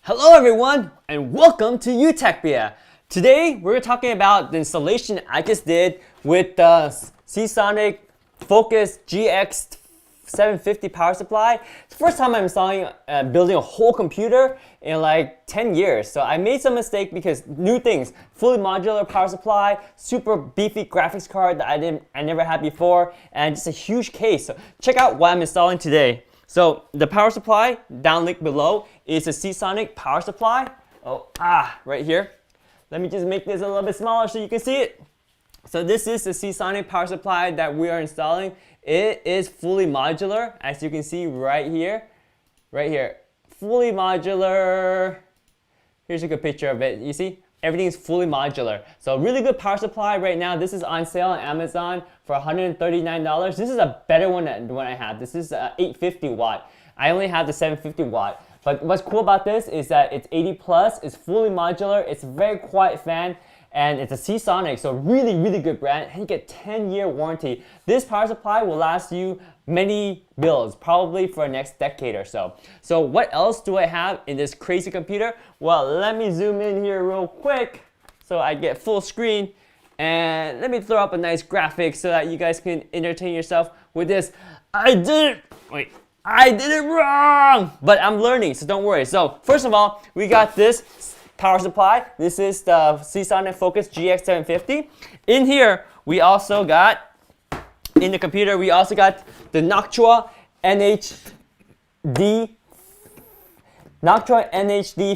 Hello everyone and welcome to Utechpia. Today we're talking about the installation I just did with the Seasonic Focus GX 750 power supply. It's the first time I'm installing, building a whole computer in like 10 years. So I made some mistake because new things, fully modular power supply, super beefy graphics card that I never had before, and just a huge case. So check out what I'm installing today. So the power supply, down link below, is a Seasonic power supply. Right here. Let me just make this a little bit smaller so you can see it. So this is the Seasonic power supply that we are installing. It is fully modular, as you can see right here. Right here. Fully modular. Here's a good picture of it. You see? Everything is fully modular. So really good power supply right now. This is on sale on Amazon for $139. This is a better one than the one I have. This is 850 watt. I only have the 750 watt. But what's cool about this is that it's 80 plus, it's fully modular, it's a very quiet fan, and it's a Seasonic, so really good brand, and you get 10-year warranty. This power supply will last you many builds, probably for the next decade or so. So what else do I have in this crazy computer? Well, let me zoom in here real quick so I get full screen, and let me throw up a nice graphic so that you guys can entertain yourself with this. I did it wrong, but I'm learning, so don't worry. So first of all, we got this power supply. This is the Seasonic Focus GX 750. In here, we also got, in the computer, we also got the Noctua NHD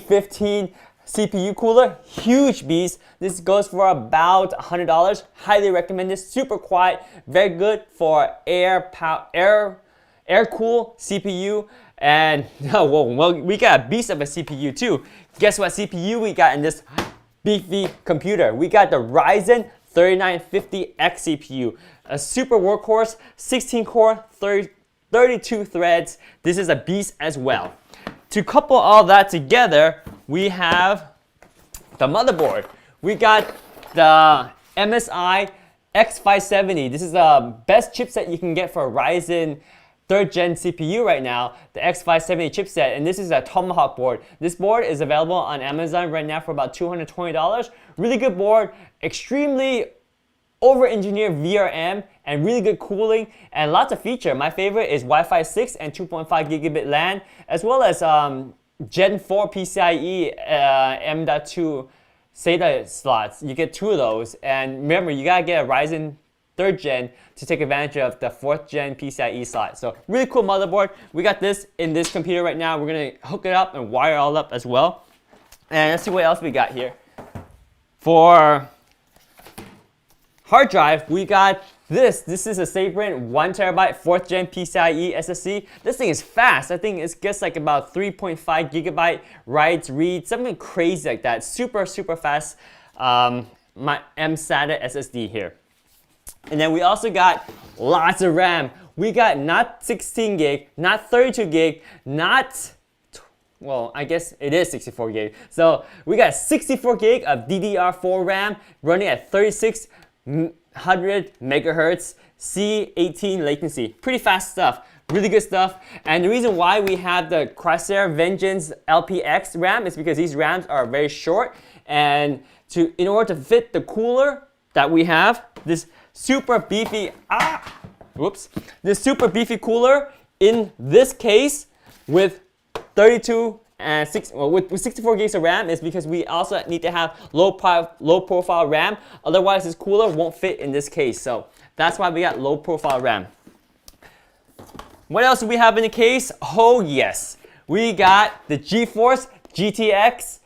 15 CPU cooler. Huge beast. This goes for about $100. Highly recommend this. Super quiet, very good for air-cool CPU. And well, we got a beast of a CPU too. Guess what CPU we got in this beefy computer? We got the Ryzen 3950X CPU, a super workhorse, 16 core, 32 threads. This is a beast as well. To couple all that together, we have the motherboard. We got the MSI X570. This is the best chipset you can get for a Ryzen 3rd gen CPU right now, the X570 chipset, and this is a Tomahawk board. This board is available on Amazon right now for about $220. Really good board, extremely over-engineered VRM, and really good cooling, and lots of feature. My favorite is Wi-Fi 6 and 2.5 gigabit LAN, as well as Gen 4 PCIe M.2 SATA slots. You get 2 of those, and remember, you gotta get a Ryzen 3rd gen to take advantage of the 4th gen PCIe slot. So really cool motherboard. We got this in this computer right now. We're gonna hook it up and wire it all up as well. And let's see what else we got here. For hard drive, we got this. This is a Sabrent 1 terabyte 4th gen PCIe SSD. This thing is fast. I think it gets like about 3.5 gigabyte writes, reads, something crazy like that. Super fast my M-SATA SSD here. And then we also got lots of RAM. We got not 16 gig, not 32 gig, not, well, I guess it is 64 gig. So we got 64 gig of DDR4 RAM running at 3600 megahertz, C18 latency. Pretty fast stuff, really good stuff. And the reason why we have the Crosshair Vengeance LPX RAM is because these RAMs are very short, and in order to fit the cooler that we have, this super beefy cooler in this case with 32 and 6 with 64 gigs of RAM is because we also need to have low profile RAM. Otherwise, this cooler won't fit in this case. So that's why we got low profile RAM. What else do we have in the case? Oh yes, we got the GeForce RTX.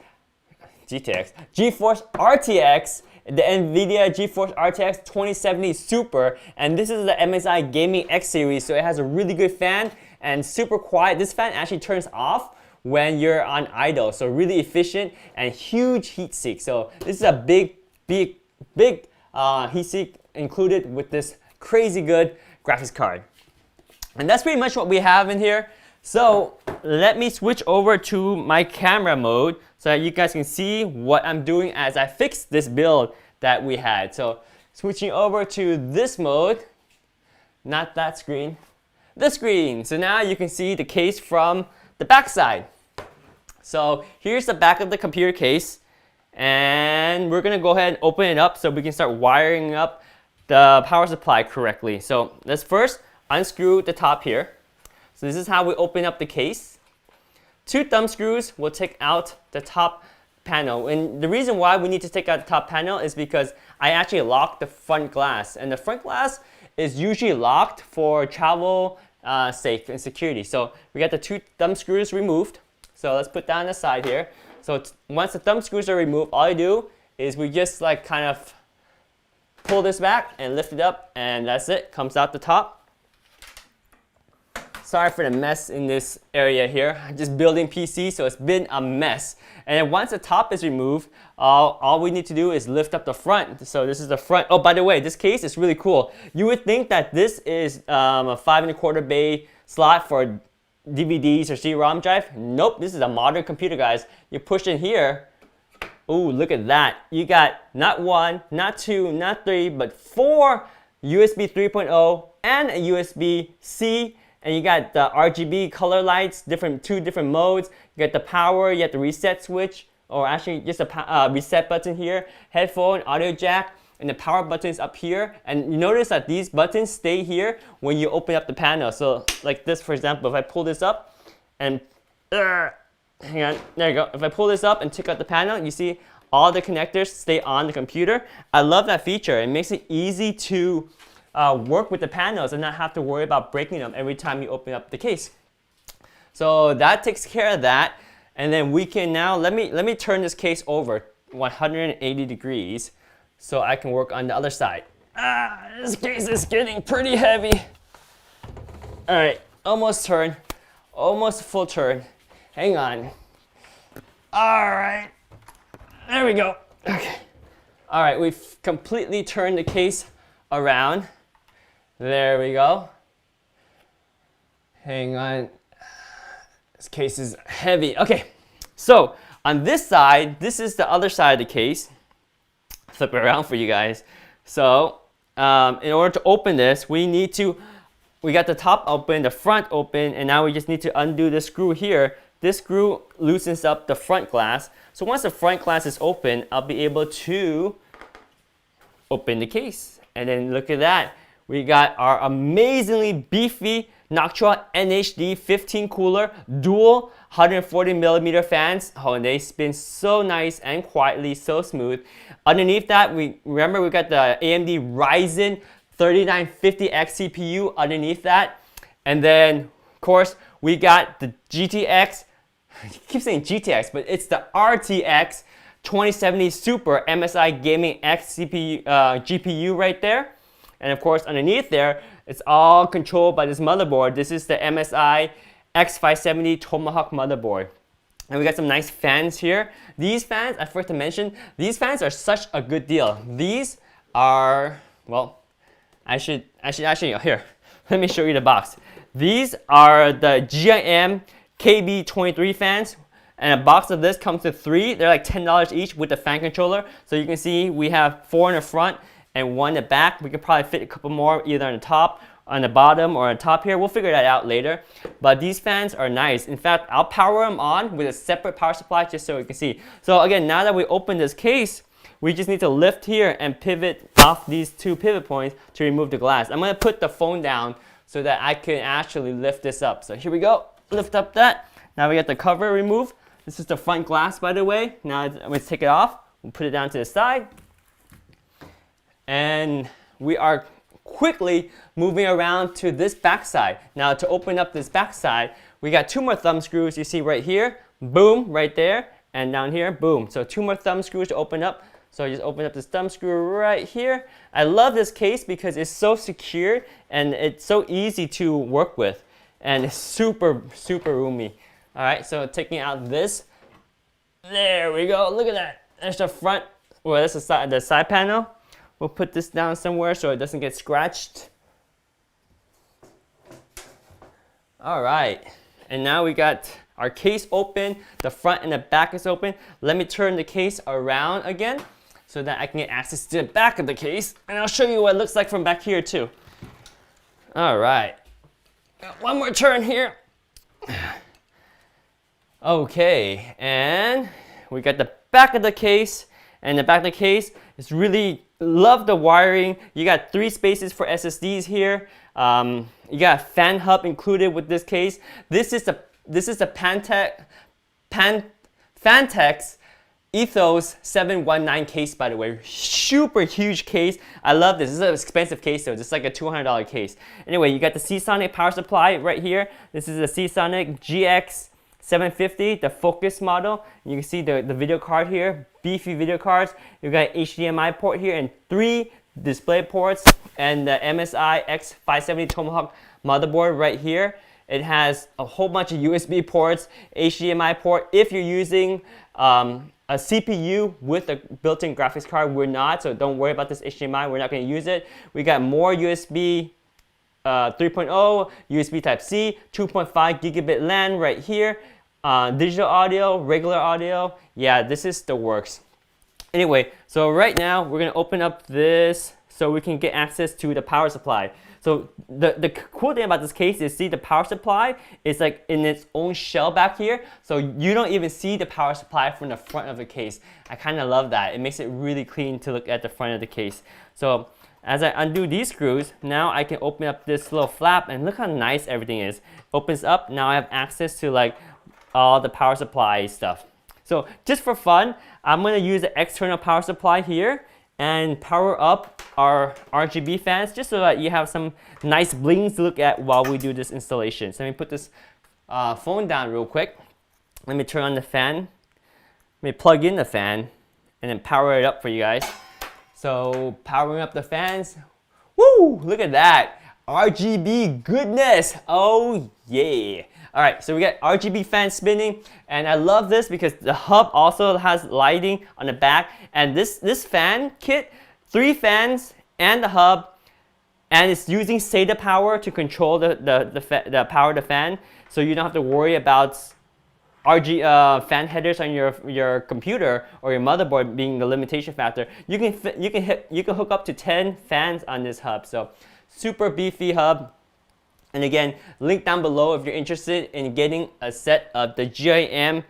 The NVIDIA GeForce RTX 2070 Super, and this is the MSI Gaming X series, so it has a really good fan and super quiet. This fan actually turns off when you're on idle, so really efficient and huge heat sink. So this is a big heat sink included with this crazy good graphics card. And that's pretty much what we have in here. So let me switch over to my camera mode so that you guys can see what I'm doing as I fix this build that we had. So switching over to this mode, not that screen, this screen. So now you can see the case from the back side. So here's the back of the computer case, and we're gonna go ahead and open it up so we can start wiring up the power supply correctly. So let's first unscrew the top here. So this is how we open up the case. 2 thumb screws will take out the top panel, and the reason why we need to take out the top panel is because I actually locked the front glass, and the front glass is usually locked for travel safe and security. So we got the 2 thumb screws removed. So let's put that on the side here. So once the thumb screws are removed, all you do is we just like kind of pull this back and lift it up, and that's it, comes out the top. Sorry for the mess in this area here. I'm just building PC, so it's been a mess. And then once the top is removed, all we need to do is lift up the front. So this is the front. Oh, by the way, this case is really cool. You would think that this is a 5 1/4 bay slot for DVDs or CD-ROM drive. Nope, this is a modern computer, guys. You push in here. Ooh, look at that. You got not 1, not 2, not 3, but 4 USB 3.0 and a USB-C. And you got the RGB color lights, 2 different modes. You got the power, you have the reset switch, or actually just a reset button here, headphone, audio jack, and the power button is up here. And you notice that these buttons stay here when you open up the panel. So like this, for example, if I pull this up and, hang on, there you go. If I pull this up and take out the panel, you see all the connectors stay on the computer. I love that feature. It makes it easy to work with the panels and not have to worry about breaking them every time you open up the case. So that takes care of that. And then we can now, let me turn this case over 180 degrees so I can work on the other side. This case is getting pretty heavy. All right, almost turn, almost full turn. Hang on. All right, there we go. Okay. All right, we've completely turned the case around. There we go. Hang on. This case is heavy. Okay, so on this side, this is the other side of the case. Flip it around for you guys. So in order to open this, we got the top open, the front open, and now we just need to undo this screw here. This screw loosens up the front glass. So once the front glass is open, I'll be able to open the case. And then look at that. We got our amazingly beefy Noctua NHD 15 cooler, dual 140mm fans. Oh, and they spin so nice and quietly, so smooth. Underneath that, we got the AMD Ryzen 3950X CPU underneath that. And then, of course, we got the GTX, I keep saying GTX, but it's the RTX 2070 Super MSI Gaming X GPU right there. And of course, underneath there, it's all controlled by this motherboard. This is the MSI X570 Tomahawk motherboard. And we got some nice fans here. These fans, I forgot to mention, these fans are such a good deal. These are, well, I should actually, here, let me show you the box. These are the GIM KB23 fans. And a box of this comes with 3. They're like $10 each with the fan controller. So you can see we have 4 in the front and 1 in the back. We could probably fit a couple more either on the top, on the bottom, or on top here. We'll figure that out later. But these fans are nice. In fact, I'll power them on with a separate power supply just so you can see. So again, now that we open this case, we just need to lift here and pivot off these 2 pivot points to remove the glass. I'm going to put the phone down so that I can actually lift this up. So here we go. Lift up that. Now we got the cover removed. This is the front glass, by the way. Now let's take it off. We'll put it down to the side. And we are quickly moving around to this back side. Now to open up this back side, we got 2 more thumb screws. You see right here, boom, right there, and down here, boom. So 2 more thumb screws to open up. So I just open up this thumb screw right here. I love this case because it's so secure and it's so easy to work with. And it's super, super roomy. All right, so taking out this. There we go, look at that. There's the front, well, that's the side panel. We'll put this down somewhere so it doesn't get scratched. All right, and now we got our case open. The front and the back is open. Let me turn the case around again so that I can get access to the back of the case. And I'll show you what it looks like from back here too. All right, got one more turn here. Okay, and we got the back of the case, and the back of the case is really, love the wiring. You got 3 spaces for SSDs here. You got a fan hub included with this case. This is the Fantex Ethos 719 case, by the way. Super huge case. I love this. This is an expensive case though. This is like a $200 case. Anyway, you got the Seasonic power supply right here. This is a Seasonic GX 750, the Focus model. You can see the video card here, beefy video cards. You got HDMI port here and 3 display ports, and the MSI X570 Tomahawk motherboard right here. It has a whole bunch of USB ports, HDMI port. If you're using a CPU with a built-in graphics card, we're not, so don't worry about this HDMI. We're not going to use it. We got more USB 3.0, USB Type-C, 2.5 gigabit LAN right here, digital audio, regular audio. Yeah, this is the works. Anyway, so right now we're going to open up this so we can get access to the power supply. So the cool thing about this case is, see, the power supply is like in its own shell back here, so you don't even see the power supply from the front of the case. I kind of love that. It makes it really clean to look at the front of the case. So as I undo these screws, now I can open up this little flap, and look how nice everything is. Opens up, now I have access to like all the power supply stuff. So just for fun, I'm going to use the external power supply here and power up our RGB fans just so that you have some nice blings to look at while we do this installation. So let me put this phone down real quick. Let me turn on the fan. Let me plug in the fan and then power it up for you guys. So powering up the fans. Woo! Look at that. RGB goodness. Oh yeah. Alright, so we got RGB fans spinning, and I love this because the hub also has lighting on the back, and this fan kit, 3 fans and the hub, and it's using SATA power to control the power of the fan, so you don't have to worry about fan headers on your computer or your motherboard being the limitation factor. You can hook up to 10 fans on this hub, so super beefy hub. And again, link down below if you're interested in getting a set of the GIM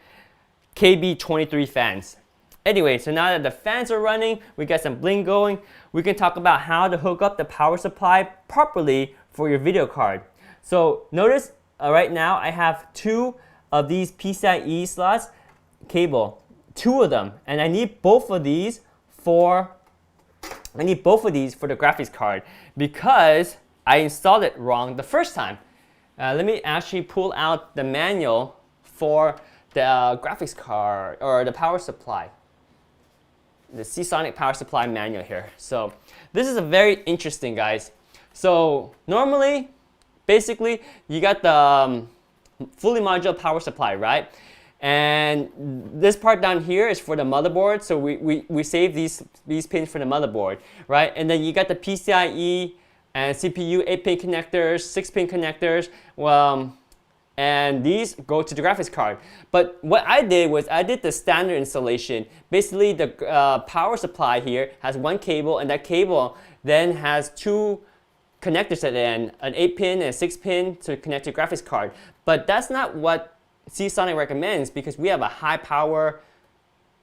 KB23 fans. Anyway, so now that the fans are running, we got some bling going, we can talk about how to hook up the power supply properly for your video card. So notice right now I have 2 of these PCIe slots cable, 2 of them, and I need both of these for the graphics card because I installed it wrong the first time. Let me actually pull out the manual for the graphics card or the power supply. The Seasonic power supply manual here. So this is a very interesting, guys. So normally, basically, you got the fully modular power supply, right? And this part down here is for the motherboard. So we save these pins for the motherboard, right? And then you got the PCIe and CPU 8-pin connectors, 6-pin connectors, and these go to the graphics card. But what I did was I did the standard installation. Basically, the power supply here has 1 cable, and that cable then has 2 connectors at the end, an 8-pin and a 6-pin to connect to the graphics card. But that's not what Seasonic recommends because we have a high-power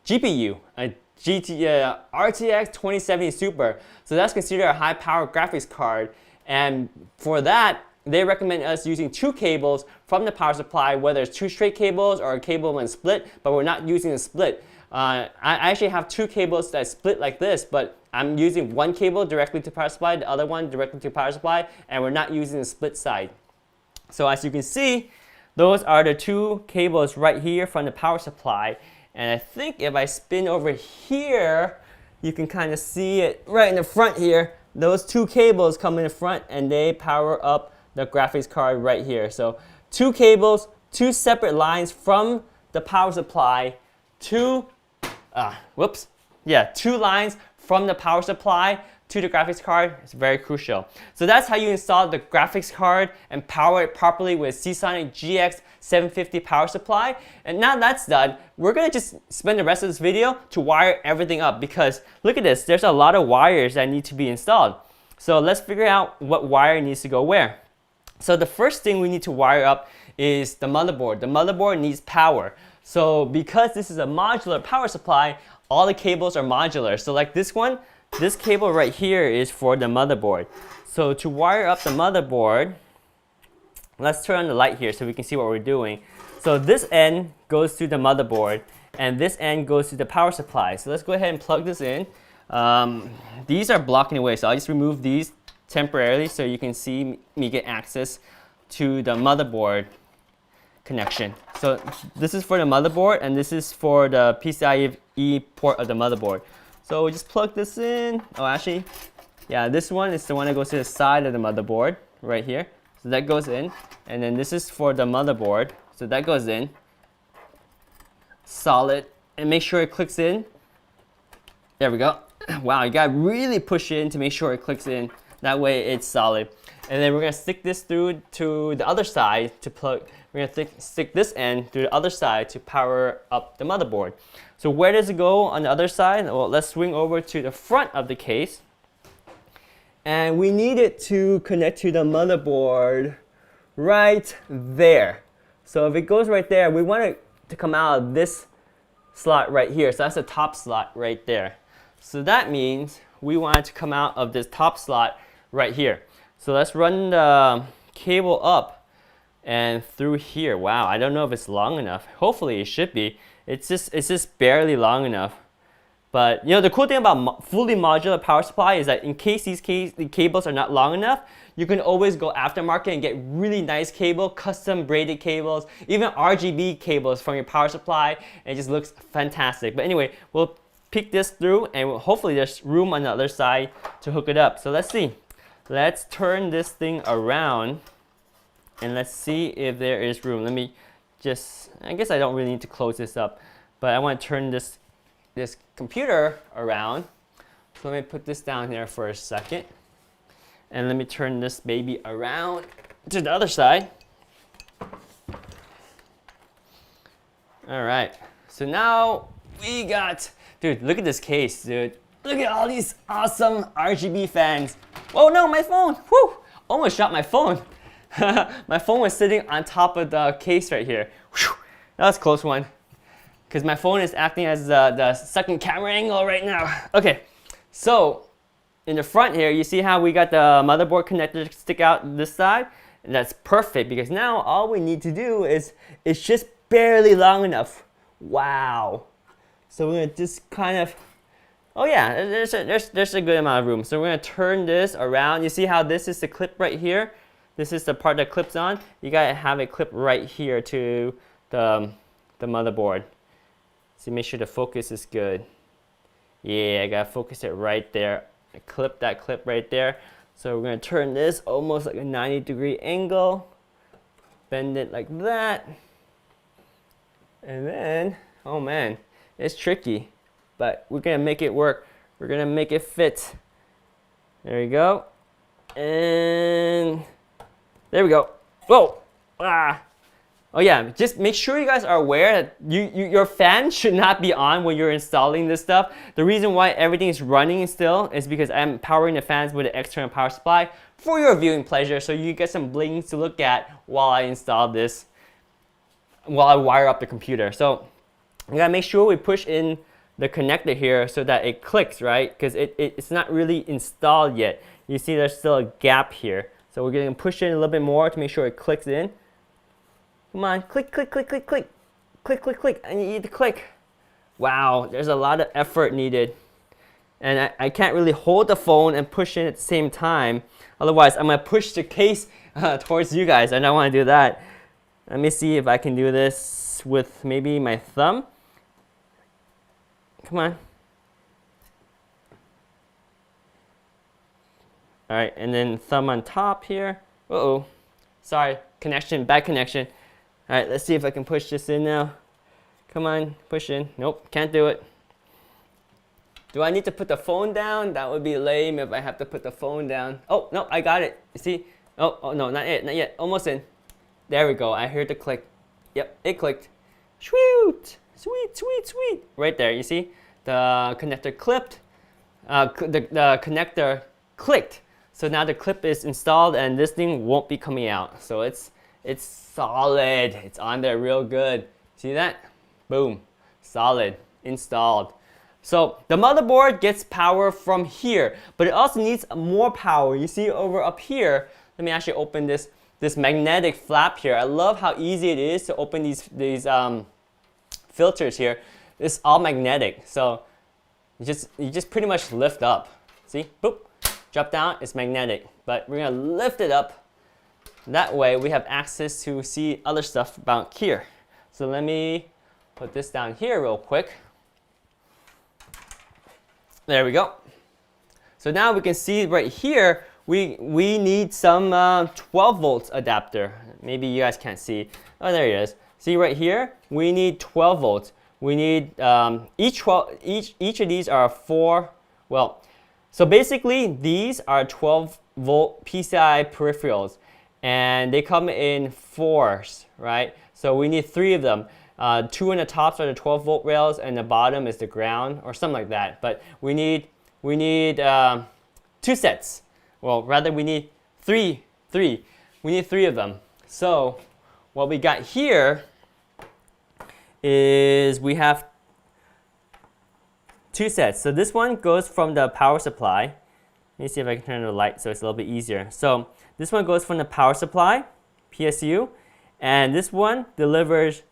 GPU, a RTX 2070 Super. So that's considered a high power graphics card, and for that they recommend us using 2 cables from the power supply, whether it's 2 straight cables or a cable and split, but we're not using a split. I actually have 2 cables that split like this, but I'm using 1 cable directly to power supply, the other one directly to power supply, and we're not using the split side. So as you can see, those are the 2 cables right here from the power supply. And I think if I spin over here, you can kind of see it right in the front here. Those 2 cables come in the front and they power up the graphics card right here. So 2 cables, 2 separate lines from the power supply, 2 lines from the power supply to the graphics card. It's very crucial. So that's how you install the graphics card and power it properly with Seasonic GX 750 power supply. And now that's done, we're gonna just spend the rest of this video to wire everything up because look at this, there's a lot of wires that need to be installed. So let's figure out what wire needs to go where. So the first thing we need to wire up is the motherboard. The motherboard needs power. So because this is a modular power supply, all the cables are modular. So like this one, this cable right here is for the motherboard. So to wire up the motherboard, let's turn on the light here so we can see what we're doing. So this end goes to the motherboard and this end goes to the power supply. So let's go ahead and plug this in. These are blocking away, so I'll just remove these temporarily so you can see me get access to the motherboard connection. So this is for the motherboard and this is for the PCIe port of the motherboard. So we just plug this in. Oh, actually, yeah, this one is the one that goes to the side of the motherboard right here. So that goes in. And then this is for the motherboard. So that goes in. Solid. And make sure it clicks in. There we go. Wow, you gotta really push in to make sure it clicks in. That way it's solid. And then we're gonna stick this through to the other side to plug. We're gonna stick this end through the other side to power up the motherboard. So where does it go on the other side? Well, let's swing over to the front of the case. And we need it to connect to the motherboard right there. So if it goes right there, we want it to come out of this slot right here. So that's the top slot right there. So that means we want it to come out of this top slot right here. So let's run the cable up and through here. Wow, I don't know if it's long enough. Hopefully it should be. It's just barely long enough. But you know, the cool thing about fully modular power supply is that in case the cables are not long enough, you can always go aftermarket and get really nice cable, custom braided cables, even RGB cables from your power supply, and it just looks fantastic. But anyway, we'll pick this through and hopefully there's room on the other side to hook it up. So let's see. Let's turn this thing around and let's see if there is room. Let me just, I guess I don't really need to close this up, but I want to turn this computer around. So let me put this down here for a second. And let me turn this baby around to the other side. All right, so now we got, dude, look at this case, dude. Look at all these awesome RGB fans. Oh no, my phone, whew, almost shot my phone. My phone was sitting on top of the case right here. Whew, that was a close one. Because my phone is acting as the second camera angle right now. Okay, so in the front here, you see how we got the motherboard connector stick out this side? And that's perfect because now all we need to do is, it's just barely long enough. Wow. So we're gonna just kind of, oh yeah, there's a good amount of room. So we're gonna turn this around. You see how this is the clip right here? This is the part that clips on. You gotta have it clip right here to the motherboard. So make sure the focus is good. Yeah, I gotta focus it right there. I clip that clip right there. So we're gonna turn this almost like a 90-degree angle. Bend it like that. And then, oh man, it's tricky, but we're gonna make it work. We're gonna make it fit. There you go. And there we go. Whoa! Ah! Oh yeah, just make sure you guys are aware that your fan should not be on when you're installing this stuff. The reason why everything is running still is because I'm powering the fans with an external power supply for your viewing pleasure, so you get some blings to look at while I install this, while I wire up the computer. So you gotta make sure we push in the connector here so that it clicks, right? Because it's not really installed yet. You see there's still a gap here. So we're gonna push in a little bit more to make sure it clicks in. Come on, click, click, click, click, click. Click, click, click, I need to click. Wow, there's a lot of effort needed. And I can't really hold the phone and push in at the same time. Otherwise, I'm gonna push the case towards you guys. I don't wanna do that. Let me see if I can do this with maybe my thumb. Come on. All right, and then thumb on top here. Uh-oh, sorry, connection, bad connection. All right, let's see if I can push this in now. Come on, push in. Nope, can't do it. Do I need to put the phone down? That would be lame if I have to put the phone down. Oh, no, I got it. You see? Oh no, not yet, almost in. There we go, I heard the click. Yep, it clicked. Sweet, sweet, sweet, sweet. Right there, you see? The connector clipped. The connector clicked. So now the clip is installed and this thing won't be coming out. So it's It's solid. It's on there real good. See that? Boom. Solid. Installed. So the motherboard gets power from here, but it also needs more power. You see over up here, let me actually open this magnetic flap here. I love how easy it is to open these filters here. It's all magnetic, so you just pretty much lift up. See, boop, drop down, it's magnetic. But we're gonna lift it up. That way we have access to see other stuff about here. So let me put this down here real quick. There we go. So now we can see right here, we need some 12 volts adapter. Maybe you guys can't see. Oh, there it is. See right here, we need 12 volts. We need each of these are 4. Well, so basically these are 12 volt PCI peripherals, and they come in 4s, right? So we need 3 of them. 2 on the tops are the 12 volt rails, and the bottom is the ground, or something like that. But we need 2 sets. Well, rather we need 3. We need 3 of them. So what we got here is we have 2 sets. So this one goes from the power supply. Let me see if I can turn the light so it's a little bit easier. So this one goes from the power supply, PSU, and this one delivers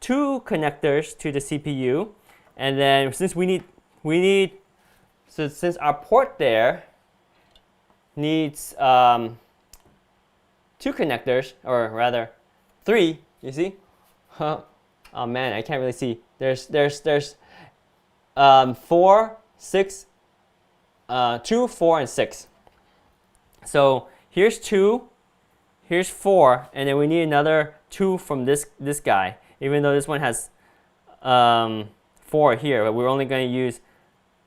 2 connectors to the CPU. And then since since our port there needs 2 connectors, or rather 3, you see? Oh man, I can't really see. There's 4, 6, 2, 4, and 6. So here's 2, here's 4, and then we need another 2 from this guy. Even though this one has 4 here, but we're only going to use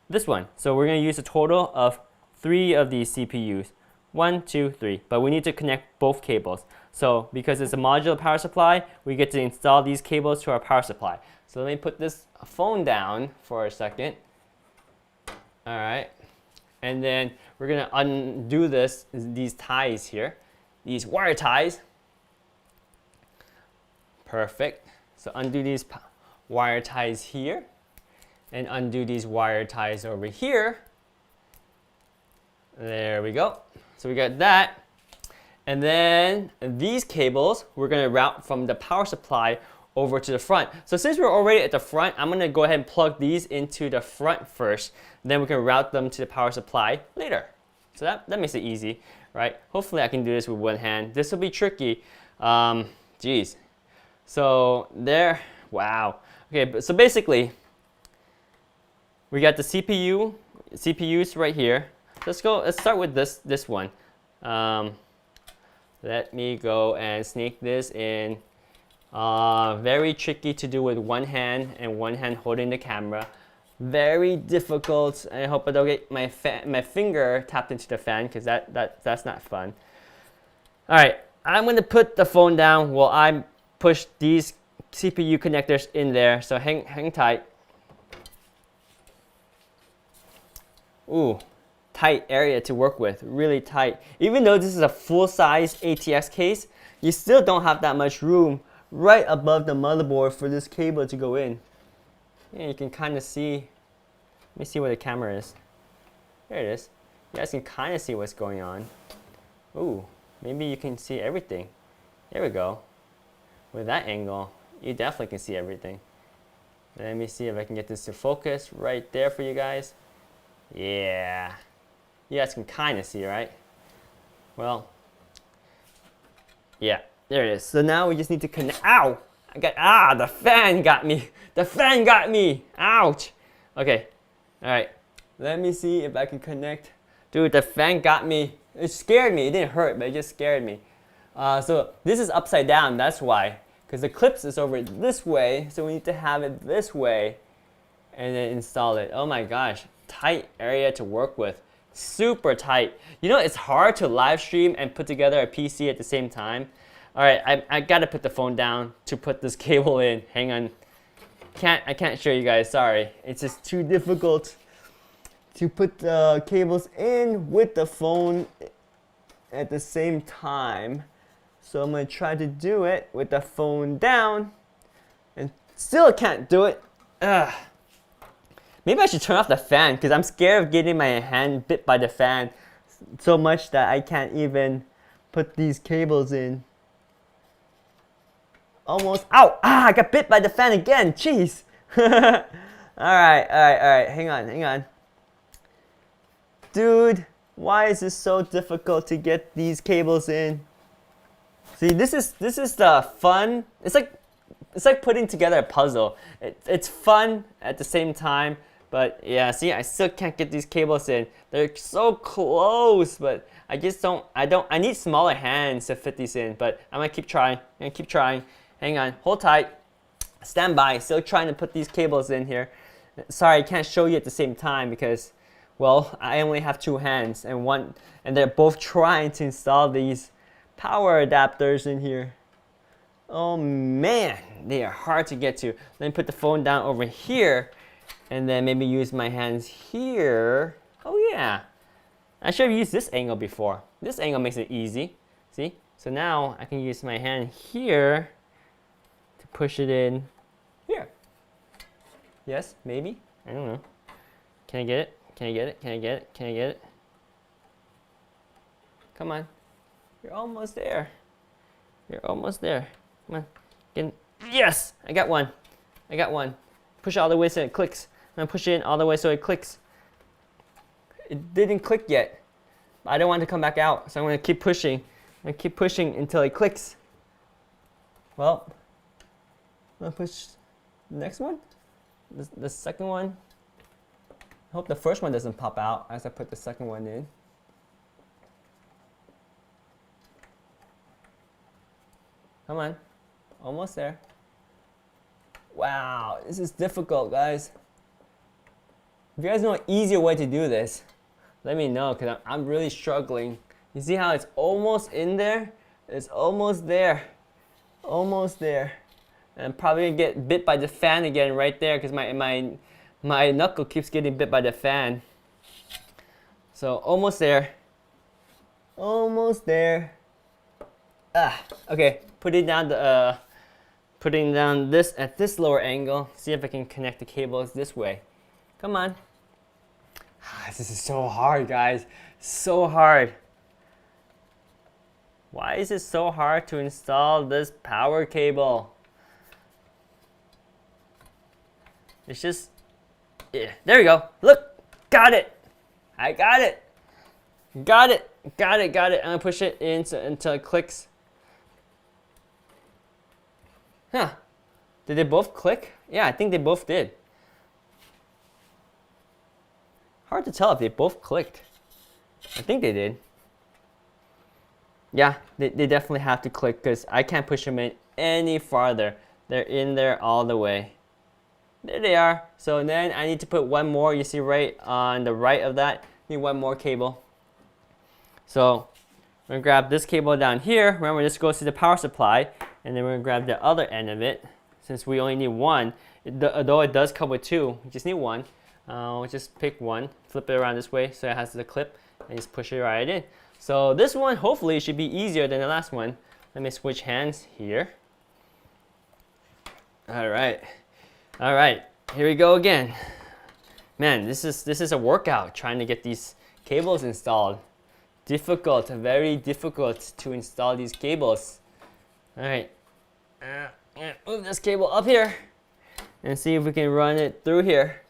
this one. So we're going to use a total of 3 of these CPUs. 1, 2, 3. But we need to connect both cables. So because it's a modular power supply, we get to install these cables to our power supply. So let me put this phone down for a second. All right. And then we're going to undo these ties here, these wire ties. Perfect. So undo these wire ties here, and undo these wire ties over here. There we go. So we got that. And then these cables, we're going to route from the power supply over to the front. So since we're already at the front, I'm going to go ahead and plug these into the front first. Then we can route them to the power supply later. So that makes it easy, right? Hopefully I can do this with one hand. This will be tricky. Geez. So there, wow. Okay, so basically, we got the CPUs right here. Let's start with this one. Let me go and sneak this in. Very tricky to do with one hand and one hand holding the camera. Very difficult. I hope I don't get my finger tapped into the fan, because that's not fun. All right, I'm gonna put the phone down while I push these CPU connectors in there. So hang tight. Ooh, tight area to work with, really tight. Even though this is a full-size ATX case, you still don't have that much room right above the motherboard for this cable to go in. Yeah, you can kind of see. Let me see where the camera is. There it is. You guys can kind of see what's going on. Ooh, maybe you can see everything. There we go. With that angle, you definitely can see everything. Let me see if I can get this to focus right there for you guys. Yeah. You guys can kind of see, right? Well, yeah, there it is. So now we just need to connect. Ow! The fan got me. The fan got me. Ouch. Okay. All right. Let me see if I can connect. Dude, the fan got me. It scared me. It didn't hurt, but it just scared me. So this is upside down. That's why. Because the clips is over this way. So we need to have it this way and then install it. Oh my gosh. Tight area to work with. Super tight. You know, it's hard to live stream and put together a PC at the same time. All right, I gotta put the phone down to put this cable in. Hang on. I can't show you guys, sorry. It's just too difficult to put the cables in with the phone at the same time. So I'm gonna try to do it with the phone down, and still can't do it. Ugh. Maybe I should turn off the fan because I'm scared of getting my hand bit by the fan so much that I can't even put these cables in. Almost. Ow! Ah, I got bit by the fan again. Jeez. Alright. Hang on. Dude, why is this so difficult to get these cables in? See, this is the fun. It's like putting together a puzzle. It's fun at the same time, but yeah, see, I still can't get these cables in. They're so close, but I just don't. I need smaller hands to fit these in, but I'm gonna keep trying. Hang on, hold tight. Stand by. Still trying to put these cables in here. Sorry, I can't show you at the same time because, well, I only have two hands and they're both trying to install these power adapters in here. Oh man, they are hard to get to. Let me put the phone down over here and then maybe use my hands here. Oh yeah, I should have used this angle before. This angle makes it easy. See? So now I can use my hand here to push it in here. Yes, maybe? I don't know. Can I get it? Can I get it? Can I get it? Can I get it? Come on. You're almost there. You're almost there. Come on. Get in. Yes! I got one. I got one. Push it all the way so it clicks. I'm gonna push it in all the way so it clicks. It didn't click yet. I don't want it to come back out, so I'm gonna keep pushing. I'm gonna keep pushing until it clicks. Well, I'm gonna push the next one. The second one. I hope the first one doesn't pop out as I put the second one in. Come on. Almost there. Wow, this is difficult, guys. If you guys know an easier way to do this, let me know because I'm really struggling. You see how it's almost in there? It's almost there. Almost there. And I'm probably gonna get bit by the fan again right there because my knuckle keeps getting bit by the fan. So almost there. Almost there. Ah, okay. Putting down this at this lower angle. See if I can connect the cables this way. Come on. This is so hard, guys. So hard. Why is it so hard to install this power cable? It's just, yeah. There we go. Look, got it. I got it. Got it. I'm gonna push it in until it clicks. Huh. Did they both click? Yeah, I think they both did. Hard to tell if they both clicked. I think they did. Yeah, they definitely have to click because I can't push them in any farther. They're in there all the way. There they are. So then I need to put one more. You see right on the right of that, need one more cable. So we're gonna grab this cable down here. Remember, this goes to the power supply, and then we're gonna grab the other end of it. Since we only need one, though it does come with two, we just need one. Just pick one, flip it around this way so it has the clip, and just push it right in. So this one hopefully should be easier than the last one. Let me switch hands here. All right, here we go again. Man, this is a workout trying to get these cables installed. Difficult, very difficult to install these cables. All right, move this cable up here and see if we can run it through here.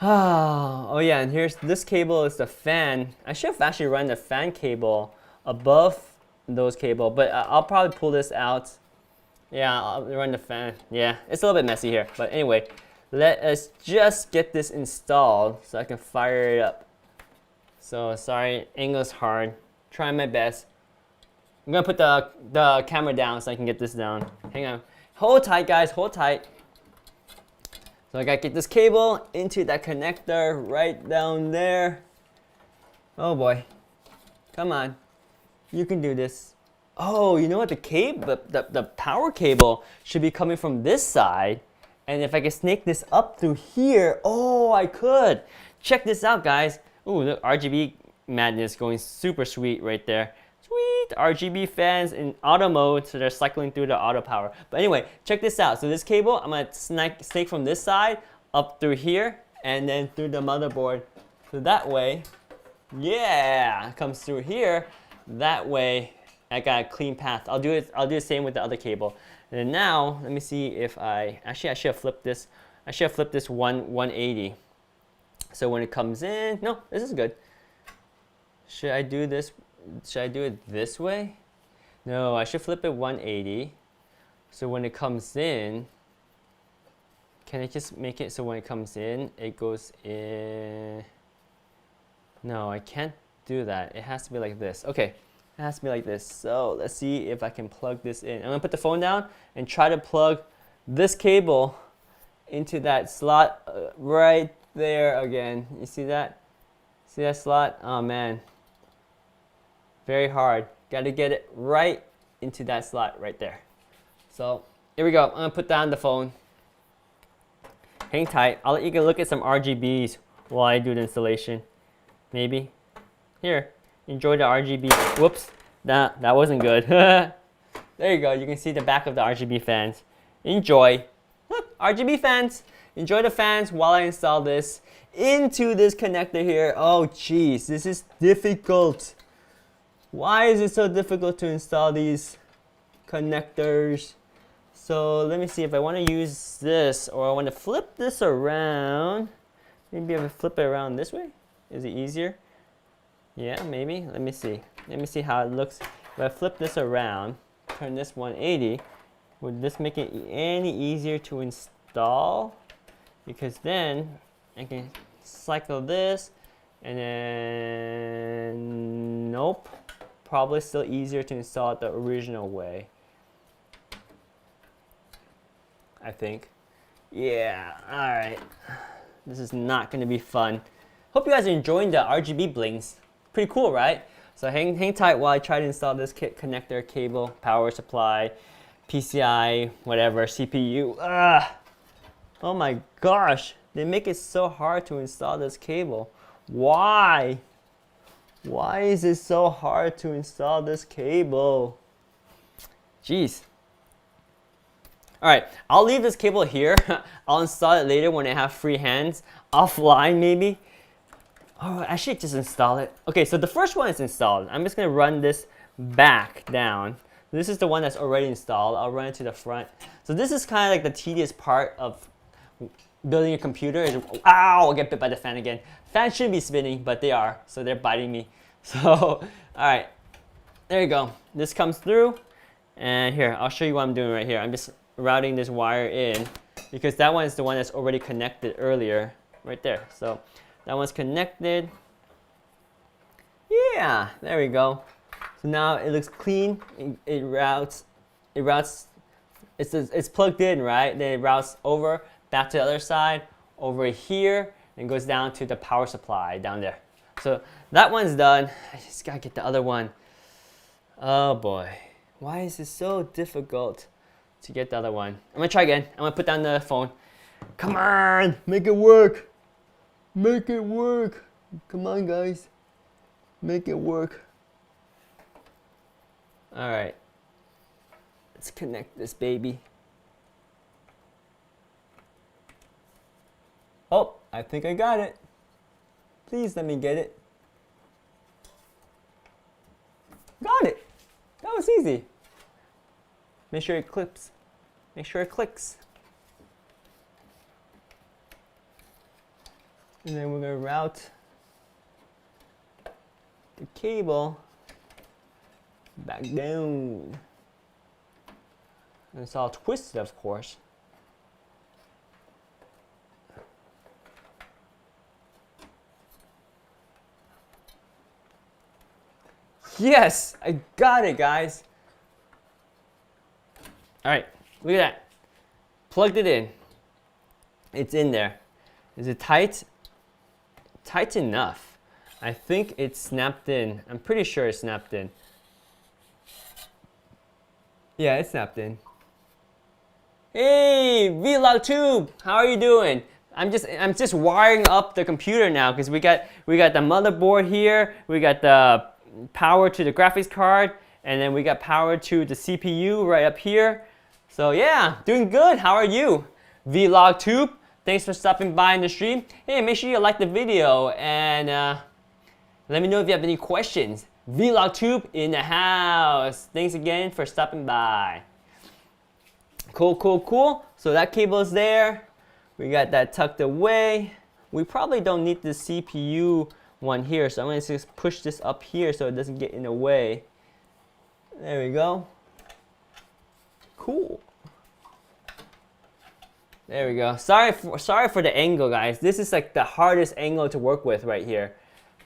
Oh yeah, and here's this cable is the fan. I should have actually run the fan cable above those cable, but I'll probably pull this out. Yeah, I'll run the fan. Yeah, it's a little bit messy here, but anyway, let us just get this installed so I can fire it up. So sorry, angle's hard. Trying my best. I'm gonna put the camera down so I can get this down. Hang on. Hold tight, guys. Hold tight. So I gotta get this cable into that connector right down there. Oh boy. Come on. You can do this. Oh, you know what? The power cable should be coming from this side. And if I can snake this up through here, oh, I could. Check this out, guys. Ooh, look, RGB madness going super sweet right there. It's Sweet! RGB fans in auto mode, so they're cycling through the auto power. But anyway, check this out. So this cable, I'm gonna snake from this side up through here, and then through the motherboard. So that way, yeah, it comes through here. That way, I got a clean path. I'll do the same with the other cable. And then now, let me see if I should have flipped this. I should have flipped this 180. So when it comes in, no, this is good. Should I do this? Should I do it this way? No, I should flip it 180. So when it comes in, can I just make it so when it comes in, it goes in? No, I can't do that. It has to be like this. Okay, it has to be like this. So let's see if I can plug this in. I'm gonna put the phone down and try to plug this cable into that slot right there again. You see that? See that slot? Oh man. Very hard. Got to get it right into that slot right there. So here we go. I'm gonna put down the phone. Hang tight. I'll let you go look at some RGBs while I do the installation. Maybe. Here. Enjoy the RGB. Whoops. That wasn't good. There you go. You can see the back of the RGB fans. Enjoy. RGB fans. Enjoy the fans while I install this into this connector here. Oh jeez, this is difficult. Why is it so difficult to install these connectors? So let me see if I want to use this or I want to flip this around. Maybe if I flip it around this way. Is it easier? Yeah, maybe. Let me see. Let me see how it looks. If I flip this around, turn this 180, would this make it any easier to install? Because then I can cycle this and then nope. Probably still easier to install it the original way. I think. Yeah, alright. This is not going to be fun. Hope you guys are enjoying the RGB blings. Pretty cool, right? So hang tight while I try to install this kit connector, cable, power supply, PCI, whatever, CPU. Ugh. Oh my gosh, they make it so hard to install this cable. Why? Why is it so hard to install this cable? Jeez. Alright, I'll leave this cable here. I'll install it later when I have free hands. Offline maybe. Oh, I should just install it. Okay, so the first one is installed. I'm just going to run this back down. This is the one that's already installed. I'll run it to the front. So this is kind of like the tedious part of building a computer. Ow, I'll get bit by the fan again. Fans shouldn't be spinning, but they are. So they're biting me. So, alright. There you go. This comes through. And here, I'll show you what I'm doing right here. I'm just routing this wire in because that one is the one that's already connected earlier. Right there. So that one's connected. Yeah, there we go. So now it looks clean. It routes. It's plugged in, right? Then it routes over, back to the other side, over here, and goes down to the power supply down there. So that one's done. I just gotta get the other one. Oh boy, why is it so difficult to get the other one? I'm gonna try again. I'm gonna put down the phone. Come on, make it work. Make it work. Come on, guys. Make it work. All right. Let's connect this baby. Oh, I think I got it. Please let me get it. Got it. That was easy. Make sure it clips. Make sure it clicks. And then we're going to route the cable back down. And it's all twisted, of course. Yes, I got it, guys. All right, look at that. Plugged it in. It's in there. Is it tight? Tight enough. I think it's snapped in. I'm pretty sure it's snapped in. Yeah, it's snapped in. Hey, Vlog Tube, how are you doing? I'm just wiring up the computer now because we got the motherboard here, we got the power to the graphics card, and then we got power to the CPU right up here. So yeah, doing good. How are you? VlogTube, thanks for stopping by in the stream. Hey, make sure you like the video and let me know if you have any questions. VlogTube in the house. Thanks again for stopping by. Cool, cool, cool. So that cable is there. We got that tucked away. We probably don't need the CPU one here, so I'm going to just push this up here so it doesn't get in the way. There we go. Cool. There we go. Sorry for the angle, guys. This is like the hardest angle to work with right here.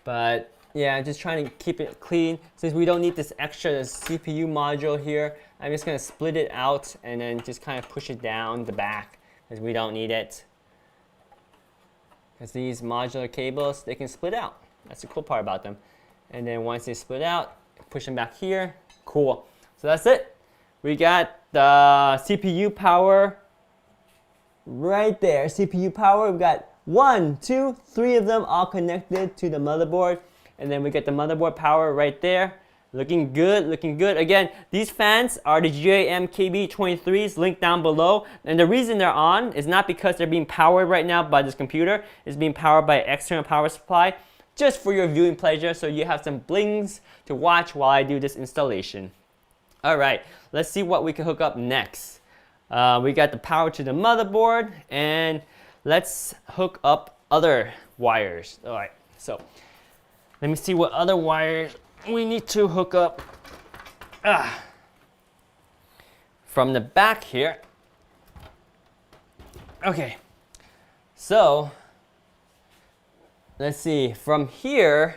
But yeah, I'm just trying to keep it clean. Since we don't need this extra CPU module here, I'm just going to split it out and then just kind of push it down the back because we don't need it. Because these modular cables, they can split out. That's the cool part about them. And then once they split out, push them back here. Cool. So that's it. We got the CPU power right there. CPU power, we've got 1, 2, 3 of them all connected to the motherboard. And then we get the motherboard power right there. Looking good, looking good. Again, these fans are the GAM KB23s linked down below. And the reason they're on is not because they're being powered right now by this computer. It's being powered by an external power supply just for your viewing pleasure, so you have some blings to watch while I do this installation. All right, let's see what we can hook up next. We got the power to the motherboard, and let's hook up other wires. All right, so let me see what other wires we need to hook up. From the back here. Okay, so let's see, from here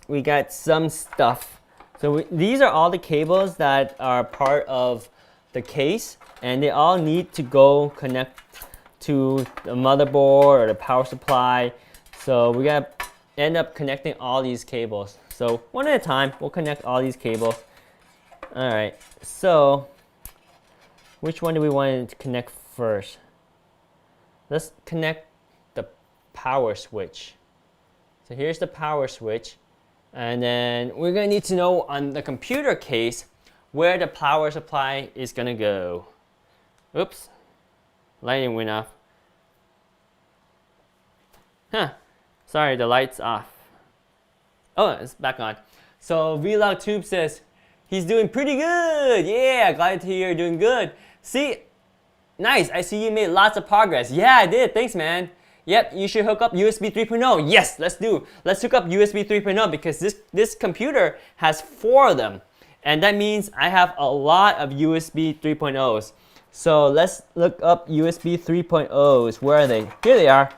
we got some stuff. So these are all the cables that are part of the case, and they all need to go connect to the motherboard or the power supply. So we gotta end up connecting all these cables. So one at a time, we'll connect all these cables. All right, so which one do we want to connect first? Let's connect the power switch. So here's the power switch. And then we're gonna need to know on the computer case where the power supply is gonna go. Oops, lighting went off. Sorry, the light's off. Oh, it's back on. So VlogTube says, he's doing pretty good. Yeah, glad to hear you're doing good. See, nice, I see you made lots of progress. Yeah, I did, thanks man. Yep, you should hook up USB 3.0. Yes, let's hook up USB 3.0 because this computer has 4 of them. And that means I have a lot of USB 3.0s. So let's look up USB 3.0s. Where are they? Here they are.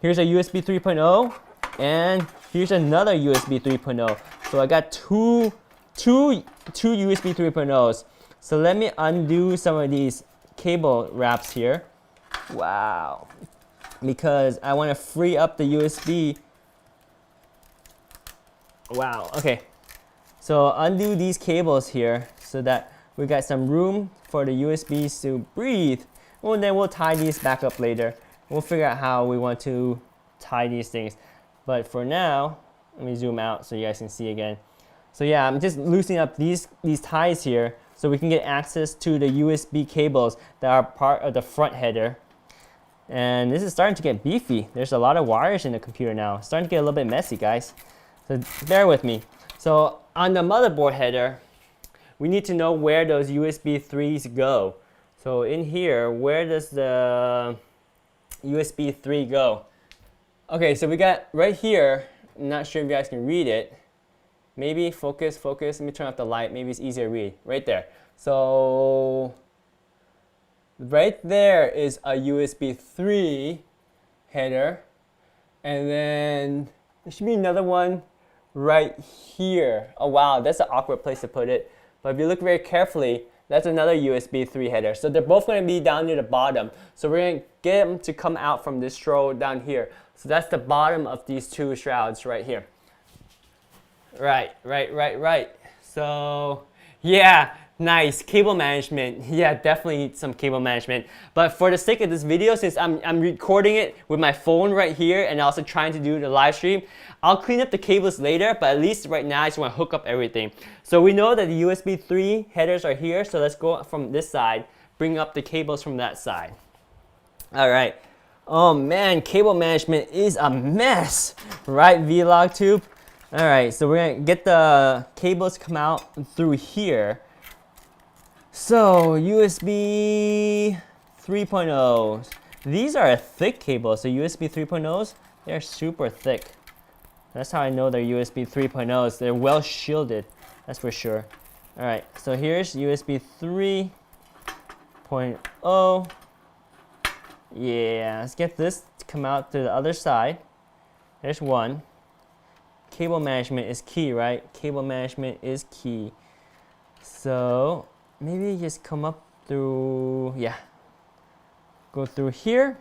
Here's a USB 3.0 and here's another USB 3.0. So I got two USB 3.0s. So let me undo some of these cable wraps here. Wow. Because I want to free up the USB. Wow, okay. So undo these cables here so that we got some room for the USBs to breathe. Well, then we'll tie these back up later. We'll figure out how we want to tie these things. But for now, let me zoom out so you guys can see again. So yeah, I'm just loosening up these ties here so we can get access to the USB cables that are part of the front header. And this is starting to get beefy. There's a lot of wires in the computer now. It's starting to get a little bit messy, guys. So bear with me. So on the motherboard header, we need to know where those USB 3s go. So in here, where does the USB 3 go? Okay, so we got right here, I'm not sure if you guys can read it. Maybe focus. Let me turn off the light. Maybe it's easier to read. Right there. So right there is a USB 3 header. And then there should be another one right here. Oh wow, that's an awkward place to put it. But if you look very carefully, that's another USB 3 header. So they're both going to be down near the bottom. So we're going to get them to come out from this strobe down here. So that's the bottom of these 2 shrouds right here. Right. So yeah, Nice, cable management. Yeah, definitely need some cable management. But for the sake of this video, since I'm recording it with my phone right here and also trying to do the live stream, I'll clean up the cables later, but at least right now I just want to hook up everything. So we know that the USB 3 headers are here, so let's go from this side, bring up the cables from that side. All right. Oh man, cable management is a mess, right, VlogTube? All right, so we're gonna get the cables come out through here. So USB 3.0. These are thick cables. The USB 3.0s, they're super thick. That's how I know they're USB 3.0s. They're well shielded, that's for sure. All right, so here's USB 3.0. Yeah, let's get this to come out to the other side. There's one. Cable management is key, right? Cable management is key. So maybe just come up through, yeah. Go through here.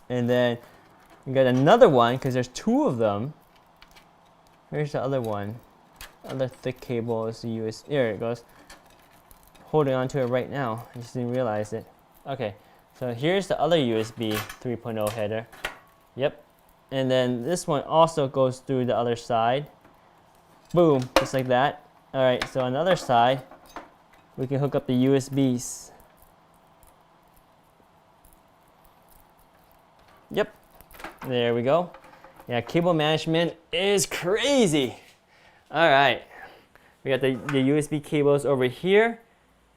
And then you got another one, because there's two of them. Here's the other one. Other thick cable is the USB. There it goes. Holding on to it right now. I just didn't realize it. Okay, so here's the other USB 3.0 header. Yep. And then this one also goes through the other side. Boom, just like that. All right, so on the other side, we can hook up the USBs. Yep, there we go. Yeah, cable management is crazy. All right, we got the USB cables over here,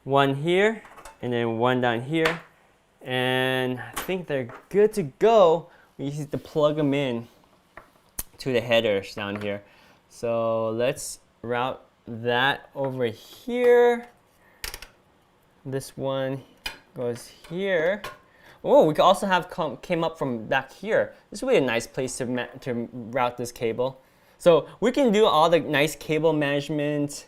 one here, and then one down here. And I think they're good to go. We just need to plug them in to the headers down here. So let's route that over here. This one goes here. Oh, we could also have came up from back here. This would be a nice place to route this cable. So we can do all the nice cable management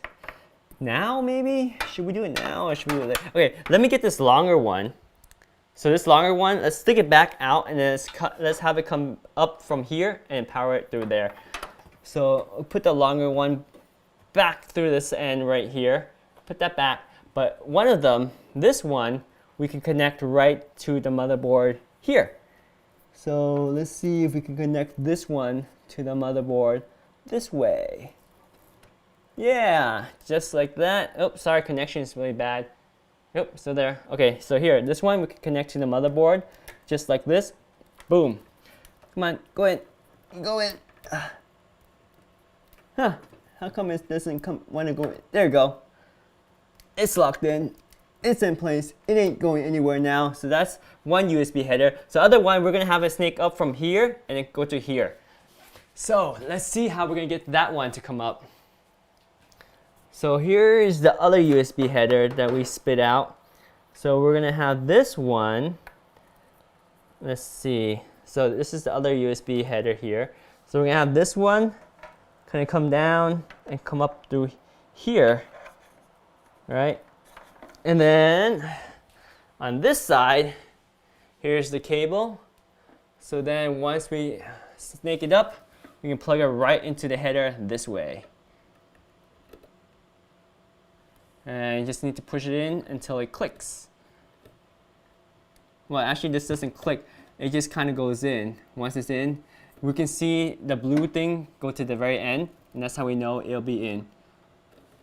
now, maybe? Should we do it now or should we do it later? Okay, let me get this longer one. So this longer one, let's stick it back out and then let's have it come up from here and power it through there. So we'll put the longer one back through this end right here. Put that back. But one of them, this one, we can connect right to the motherboard here. So let's see if we can connect this one to the motherboard this way. Yeah, just like that. Oh, sorry, connection is really bad. Yep, so there. Okay, so here, this one we can connect to the motherboard, just like this. Boom. Come on, go in. Go in. Huh, how come it doesn't want to go in? There you go. It's locked in. It's in place. It ain't going anywhere now. So that's one USB header. So other one, we're going to have it snake up from here and then go to here. So let's see how we're going to get that one to come up. So here is the other USB header that we spit out. So we're gonna have this one. Let's see. So this is the other USB header here. So we're gonna have this one kind of come down and come up through here, right? And then on this side, here's the cable. So then once we snake it up, we can plug it right into the header this way. And you just need to push it in until it clicks. Well, actually this doesn't click. It just kind of goes in. Once it's in, we can see the blue thing go to the very end, and that's how we know it'll be in.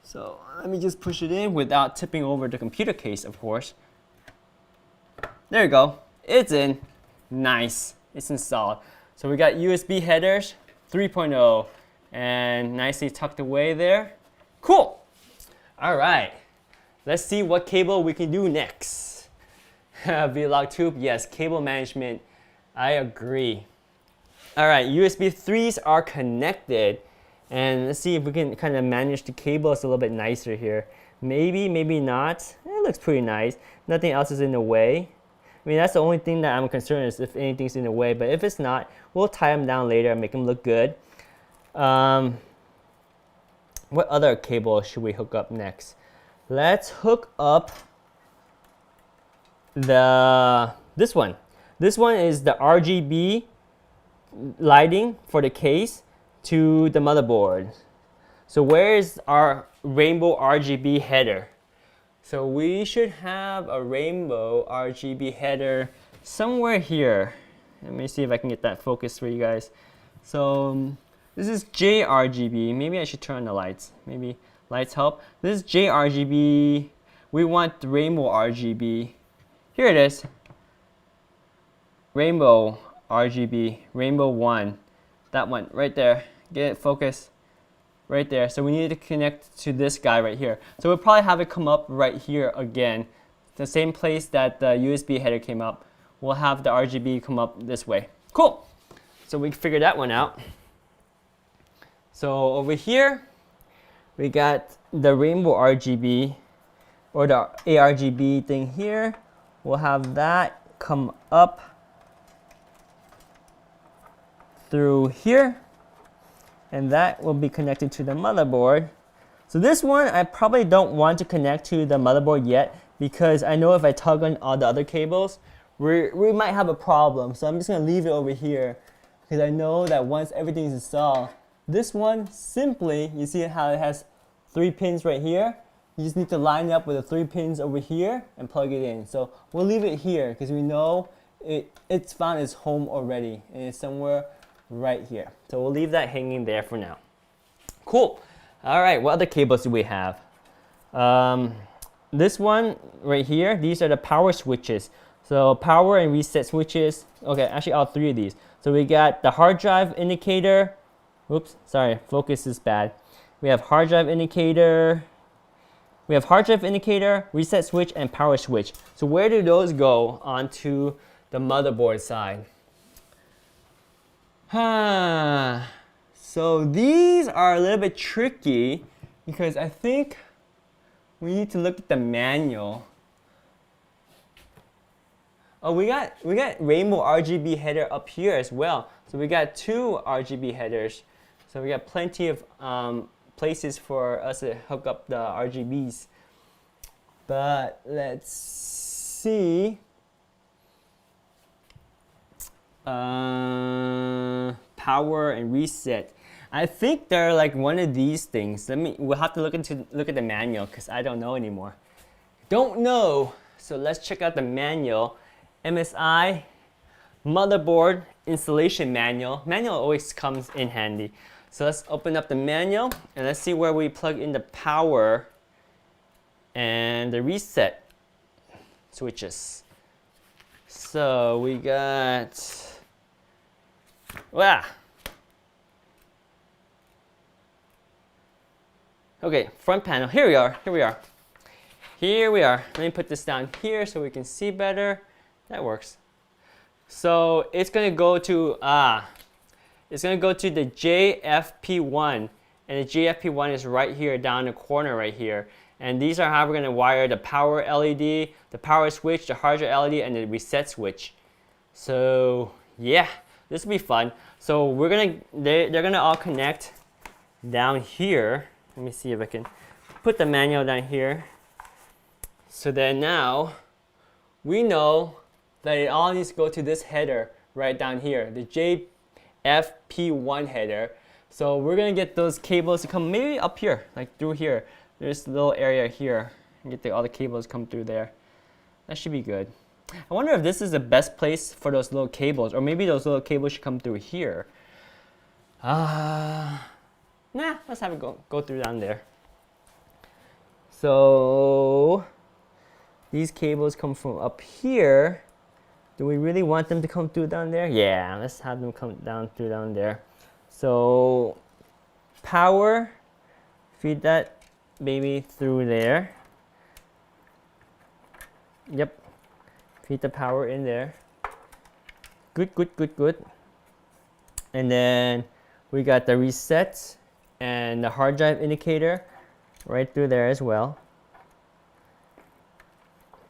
So let me just push it in without tipping over the computer case, of course. There you go. It's in. Nice. It's installed. So we got USB headers 3.0 and nicely tucked away there. Cool. All right, let's see what cable we can do next. VlogTube, yes, cable management, I agree. All right, USB 3s are connected. And let's see if we can kind of manage the cables a little bit nicer here. Maybe, maybe not. It looks pretty nice. Nothing else is in the way. I mean, that's the only thing that I'm concerned is if anything's in the way. But if it's not, we'll tie them down later and make them look good. What other cable should we hook up next? Let's hook up this one. This one is the RGB lighting for the case to the motherboard. So where is our rainbow RGB header? So we should have a rainbow RGB header somewhere here. Let me see if I can get that focused for you guys. So this is JRGB. Maybe I should turn on the lights. Maybe lights help. This is JRGB. We want the rainbow RGB. Here it is. Rainbow RGB. Rainbow 1. That one right there. Get it focused. Right there. So we need to connect to this guy right here. So we'll probably have it come up right here again. The same place that the USB header came up. We'll have the RGB come up this way. Cool. So we figured that one out. So over here, we got the rainbow RGB or the ARGB thing here. We'll have that come up through here. And that will be connected to the motherboard. So this one, I probably don't want to connect to the motherboard yet because I know if I tug on all the other cables, we might have a problem. So I'm just gonna leave it over here because I know that once everything is installed, this one simply, you see how it has 3 pins right here? You just need to line up with the 3 pins over here and plug it in. So we'll leave it here because we know it's found its home already and it's somewhere right here. So we'll leave that hanging there for now. Cool. All right, what other cables do we have? This one right here, these are the power switches. So power and reset switches. Okay, actually all 3 of these. So we got the hard drive indicator. Oops, sorry, focus is bad. We have hard drive indicator. We have hard drive indicator, reset switch, and power switch. So where do those go onto the motherboard side? So these are a little bit tricky because I think we need to look at the manual. Oh, we got rainbow RGB header up here as well. So we got 2 RGB headers. So we got plenty of places for us to hook up the RGBs. But let's see. Power and reset. I think they're like one of these things. We'll have to look at the manual because I don't know anymore. Don't know. So let's check out the manual. MSI motherboard installation manual. Manual always comes in handy. So let's open up the manual and let's see where we plug in the power and the reset switches. So we got okay, front panel. Here we are. Let me put this down here so we can see better. That works. So it's gonna go to the JFP1, and the JFP1 is right here down the corner right here. And these are how we're gonna wire the power LED, the power switch, the hard drive LED, and the reset switch. So yeah, this will be fun. So they're gonna all connect down here. Let me see if I can put the manual down here. So then now we know that it all needs to go to this header right down here, the JFP1 header. So we're gonna get those cables to come maybe up here, like through here. There's a little area here, and get all the cables come through there. That should be good. I wonder if this is the best place for those little cables, or maybe those little cables should come through here. Nah, let's have it go through down there. So these cables come from up here. Do we really want them to come through down there? Yeah, let's have them come down through down there. So power, feed that baby through there. Yep, feed the power in there. Good. And then we got the reset and the hard drive indicator right through there as well.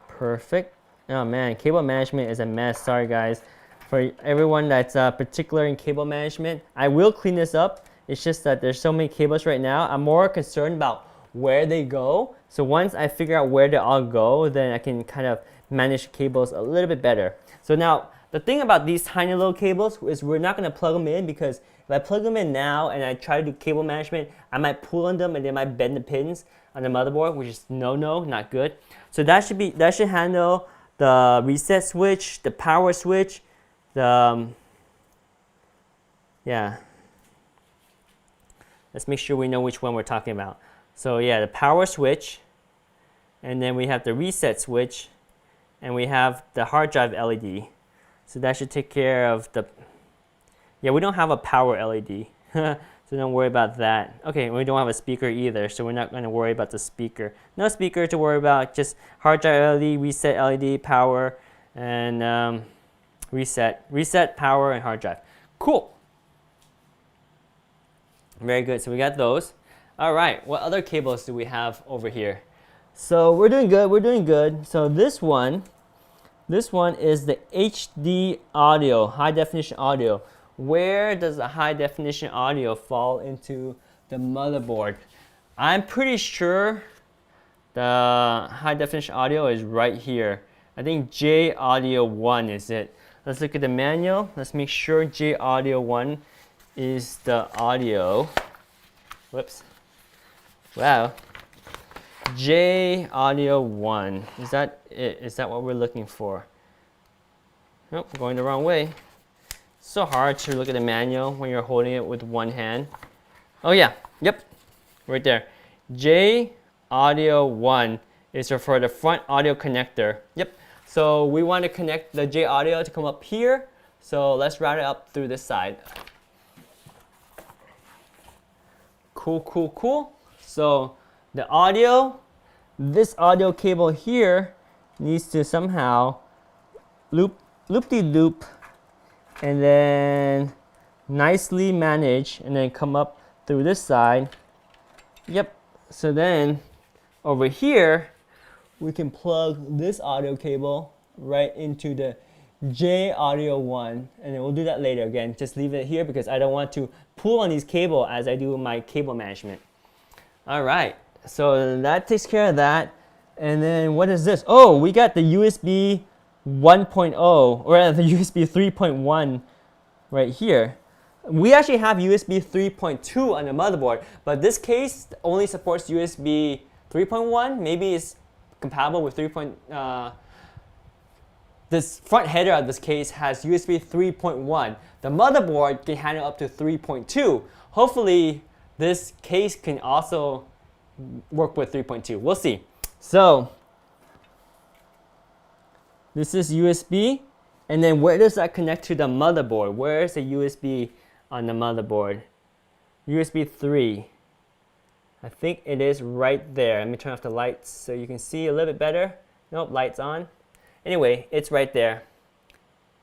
Perfect. Oh man, cable management is a mess. Sorry guys. For everyone that's particular in cable management, I will clean this up. It's just that there's so many cables right now. I'm more concerned about where they go. So once I figure out where they all go, then I can kind of manage cables a little bit better. So now the thing about these tiny little cables is we're not going to plug them in, because if I plug them in now and I try to do cable management, I might pull on them and they might bend the pins on the motherboard, which is no, not good. So that should handle the reset switch, the power switch, the yeah. Let's make sure we know which one we're talking about. So yeah, the power switch, and then we have the reset switch, and we have the hard drive LED. So that should take care of the, yeah, we don't have a power LED, so don't worry about that. Okay, we don't have a speaker either, so we're not going to worry about the speaker. No speaker to worry about, just hard drive LED, reset LED, power, and reset, power, and hard drive. Cool. Very good, so we got those. All right, what other cables do we have over here? So we're doing good. So this one is the HD audio, high definition audio. Where does the high definition audio fall into the motherboard? I'm pretty sure the high definition audio is right here. I think J audio 1 is it. Let's look at the manual. Let's make sure J audio 1 is the audio. Whoops. Wow. J audio 1. Is that it? Is that what we're looking for? Nope, going the wrong way. So hard to look at the manual when you're holding it with one hand. Oh yeah, yep, right there. J audio 1 is for the front audio connector. Yep, so we want to connect the J audio to come up here. So let's route it up through this side. Cool. So the audio, this audio cable here needs to somehow loop-de-loop and then nicely manage and then come up through this side. Yep, so then over here we can plug this audio cable right into the J audio 1, and then we'll do that later. Again, just leave it here because I don't want to pull on these cables as I do my cable management. All right, so that takes care of that. And then what is this? Oh, we got the USB 1.0, or the USB 3.1 right here. We actually have USB 3.2 on the motherboard, but this case only supports USB 3.1. Maybe it's compatible with 3. This front header of this case has USB 3.1. The motherboard can handle up to 3.2. Hopefully, this case can also work with 3.2. We'll see. So, this is USB, and then where does that connect to the motherboard? Where is the USB on the motherboard? USB 3. I think it is right there. Let me turn off the lights so you can see a little bit better. Nope, lights on. Anyway, it's right there.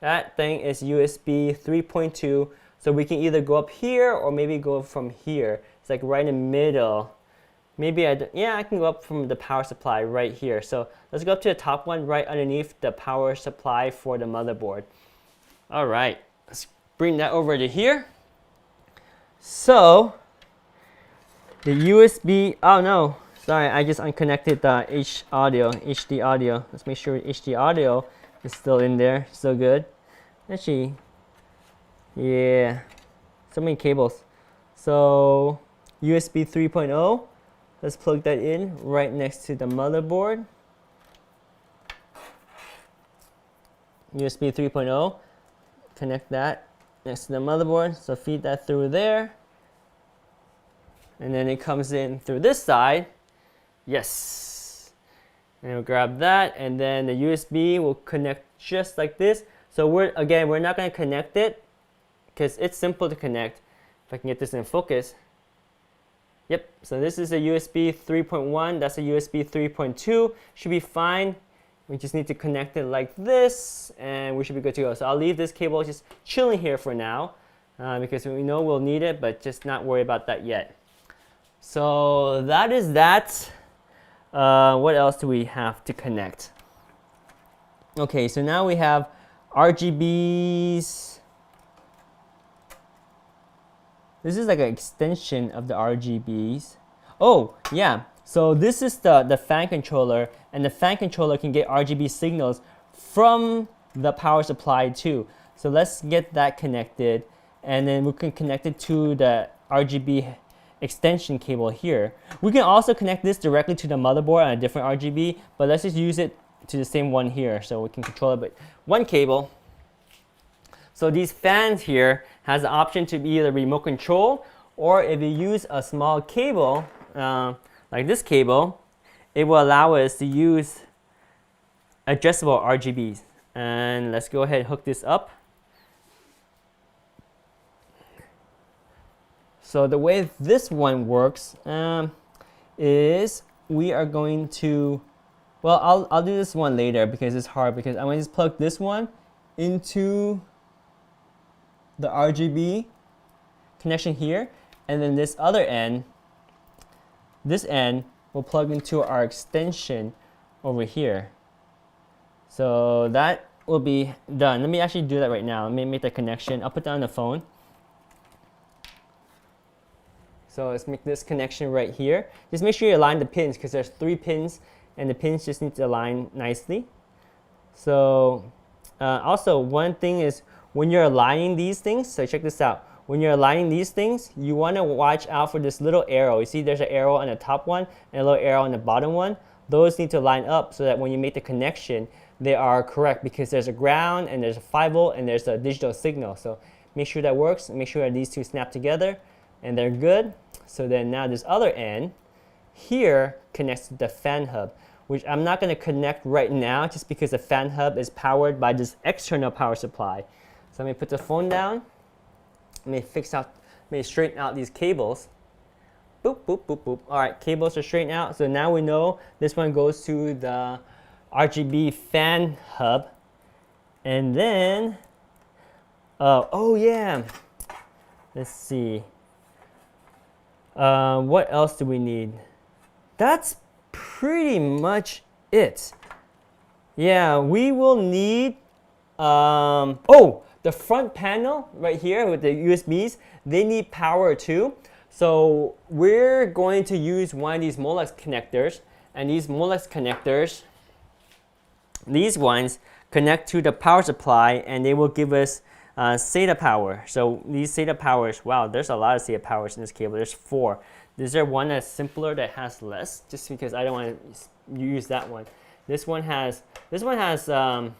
That thing is USB 3.2, so we can either go up here or maybe go from here. It's like right in the middle. Maybe I can go up from the power supply right here. So let's go up to the top one right underneath the power supply for the motherboard. All right, let's bring that over to here. So the USB, oh no, sorry, I just unconnected the HD audio. Let's make sure HD audio is still in there, still good. Actually, yeah, so many cables. So USB 3.0, let's plug that in right next to the motherboard. USB 3.0, connect that next to the motherboard, so feed that through there. And then it comes in through this side. Yes. And we'll grab that, and then the USB will connect just like this. So we're not going to connect it because it's simple to connect. If I can get this in focus. Yep, so this is a USB 3.1, that's a USB 3.2. Should be fine. We just need to connect it like this, and we should be good to go. So I'll leave this cable just chilling here for now because we know we'll need it, but just not worry about that yet. So that is that. What else do we have to connect? Okay, so now we have RGBs. This is like an extension of the RGBs. Oh, yeah. So this is the fan controller, and the fan controller can get RGB signals from the power supply too. So let's get that connected, and then we can connect it to the RGB extension cable here. We can also connect this directly to the motherboard on a different RGB, but let's just use it to the same one here so we can control it with one cable. So these fans here has the option to be either remote control, or if you use a small cable like this cable, it will allow us to use adjustable RGBs. And let's go ahead and hook this up. So the way this one works is we are going to, well, I'll do this one later because it's hard, because I'm going to just plug this one into the RGB connection here, and then this other end, this end will plug into our extension over here. So that will be done. Let me actually do that right now. Let me make the connection. I'll put that on the phone. So let's make this connection right here. Just make sure you align the pins, because there's 3 pins and the pins just need to align nicely. So also one thing is when you're aligning these things, so check this out. When you're aligning these things, you want to watch out for this little arrow. You see there's an arrow on the top one and a little arrow on the bottom one. Those need to line up so that when you make the connection, they are correct, because there's a ground and there's a 5V and there's a digital signal. So make sure that works, make sure that these two snap together and they're good. So then now this other end here connects to the fan hub, which I'm not going to connect right now just because the fan hub is powered by this external power supply. So let me put the phone down. Let me straighten out these cables. Boop, boop, boop, boop. All right, cables are straightened out. So now we know this one goes to the RGB fan hub. And then, oh yeah, let's see. What else do we need? That's pretty much it. Yeah, we will need, oh, the front panel right here with the USBs, they need power too. So we're going to use one of these Molex connectors, and these Molex connectors, these ones connect to the power supply, and they will give us SATA power. So these SATA powers, wow, there's a lot of SATA powers in this cable. There's 4. Is there one that's simpler that has less? Just because I don't want to use that one. This one has the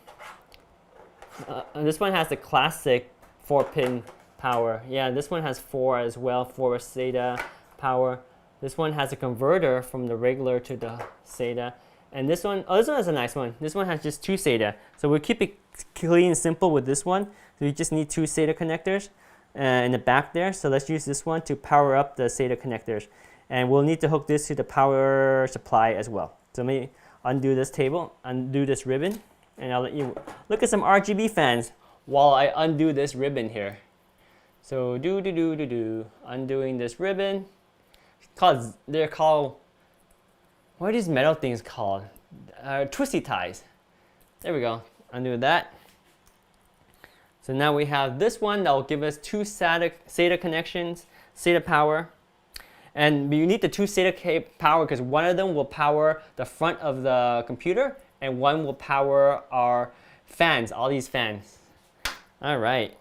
classic 4-pin power. Yeah, this one has 4 as well, 4 SATA power. This one has a converter from the regular to the SATA. And this one, oh, this one is a nice one. This one has just 2 SATA. So we'll keep it clean and simple with this one. So you just need 2 SATA connectors in the back there. So let's use this one to power up the SATA connectors. And we'll need to hook this to the power supply as well. So let me undo this table, undo this ribbon, and I'll let you look at some RGB fans while I undo this ribbon here. So undoing this ribbon. They're called, what are these metal things called? Twisty ties. There we go. Undo that. So now we have this one that will give us 2 SATA connections, SATA power. And you need the 2 SATA power because one of them will power the front of the computer and one will power our fans, all these fans. All right.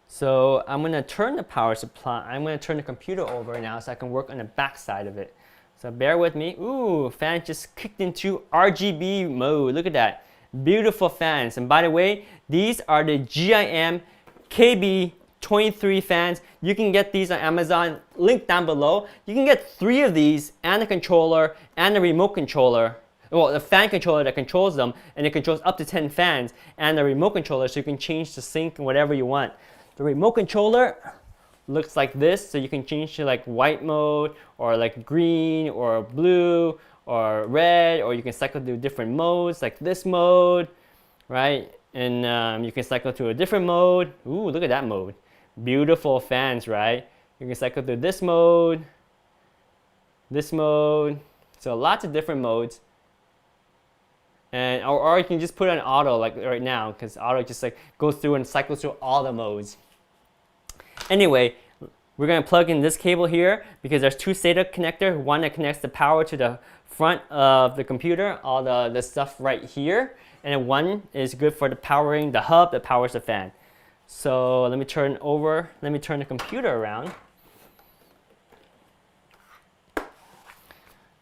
So I'm going to turn the power supply, I'm going to turn the computer over now so I can work on the back side of it. So bear with me. Ooh, fan just kicked into RGB mode. Look at that. Beautiful fans. And by the way, these are the GIM KB23 fans. You can get these on Amazon, link down below. You can get 3 of these and a controller and a remote controller. Well, the fan controller that controls them, and it controls up to 10 fans, and the remote controller so you can change the sync and whatever you want. The remote controller looks like this, so you can change to like white mode or like green or blue or red, or you can cycle through different modes like this mode, right? And you can cycle through a different mode. Ooh, look at that mode. Beautiful fans, right? You can cycle through this mode, so lots of different modes. And or you can just put it on auto like right now, because auto just like goes through and cycles through all the modes. Anyway, we're going to plug in this cable here because there's 2 SATA connectors, one that connects the power to the front of the computer, all the stuff right here. And then one is good for the powering the hub that powers the fan. So let me turn the computer around.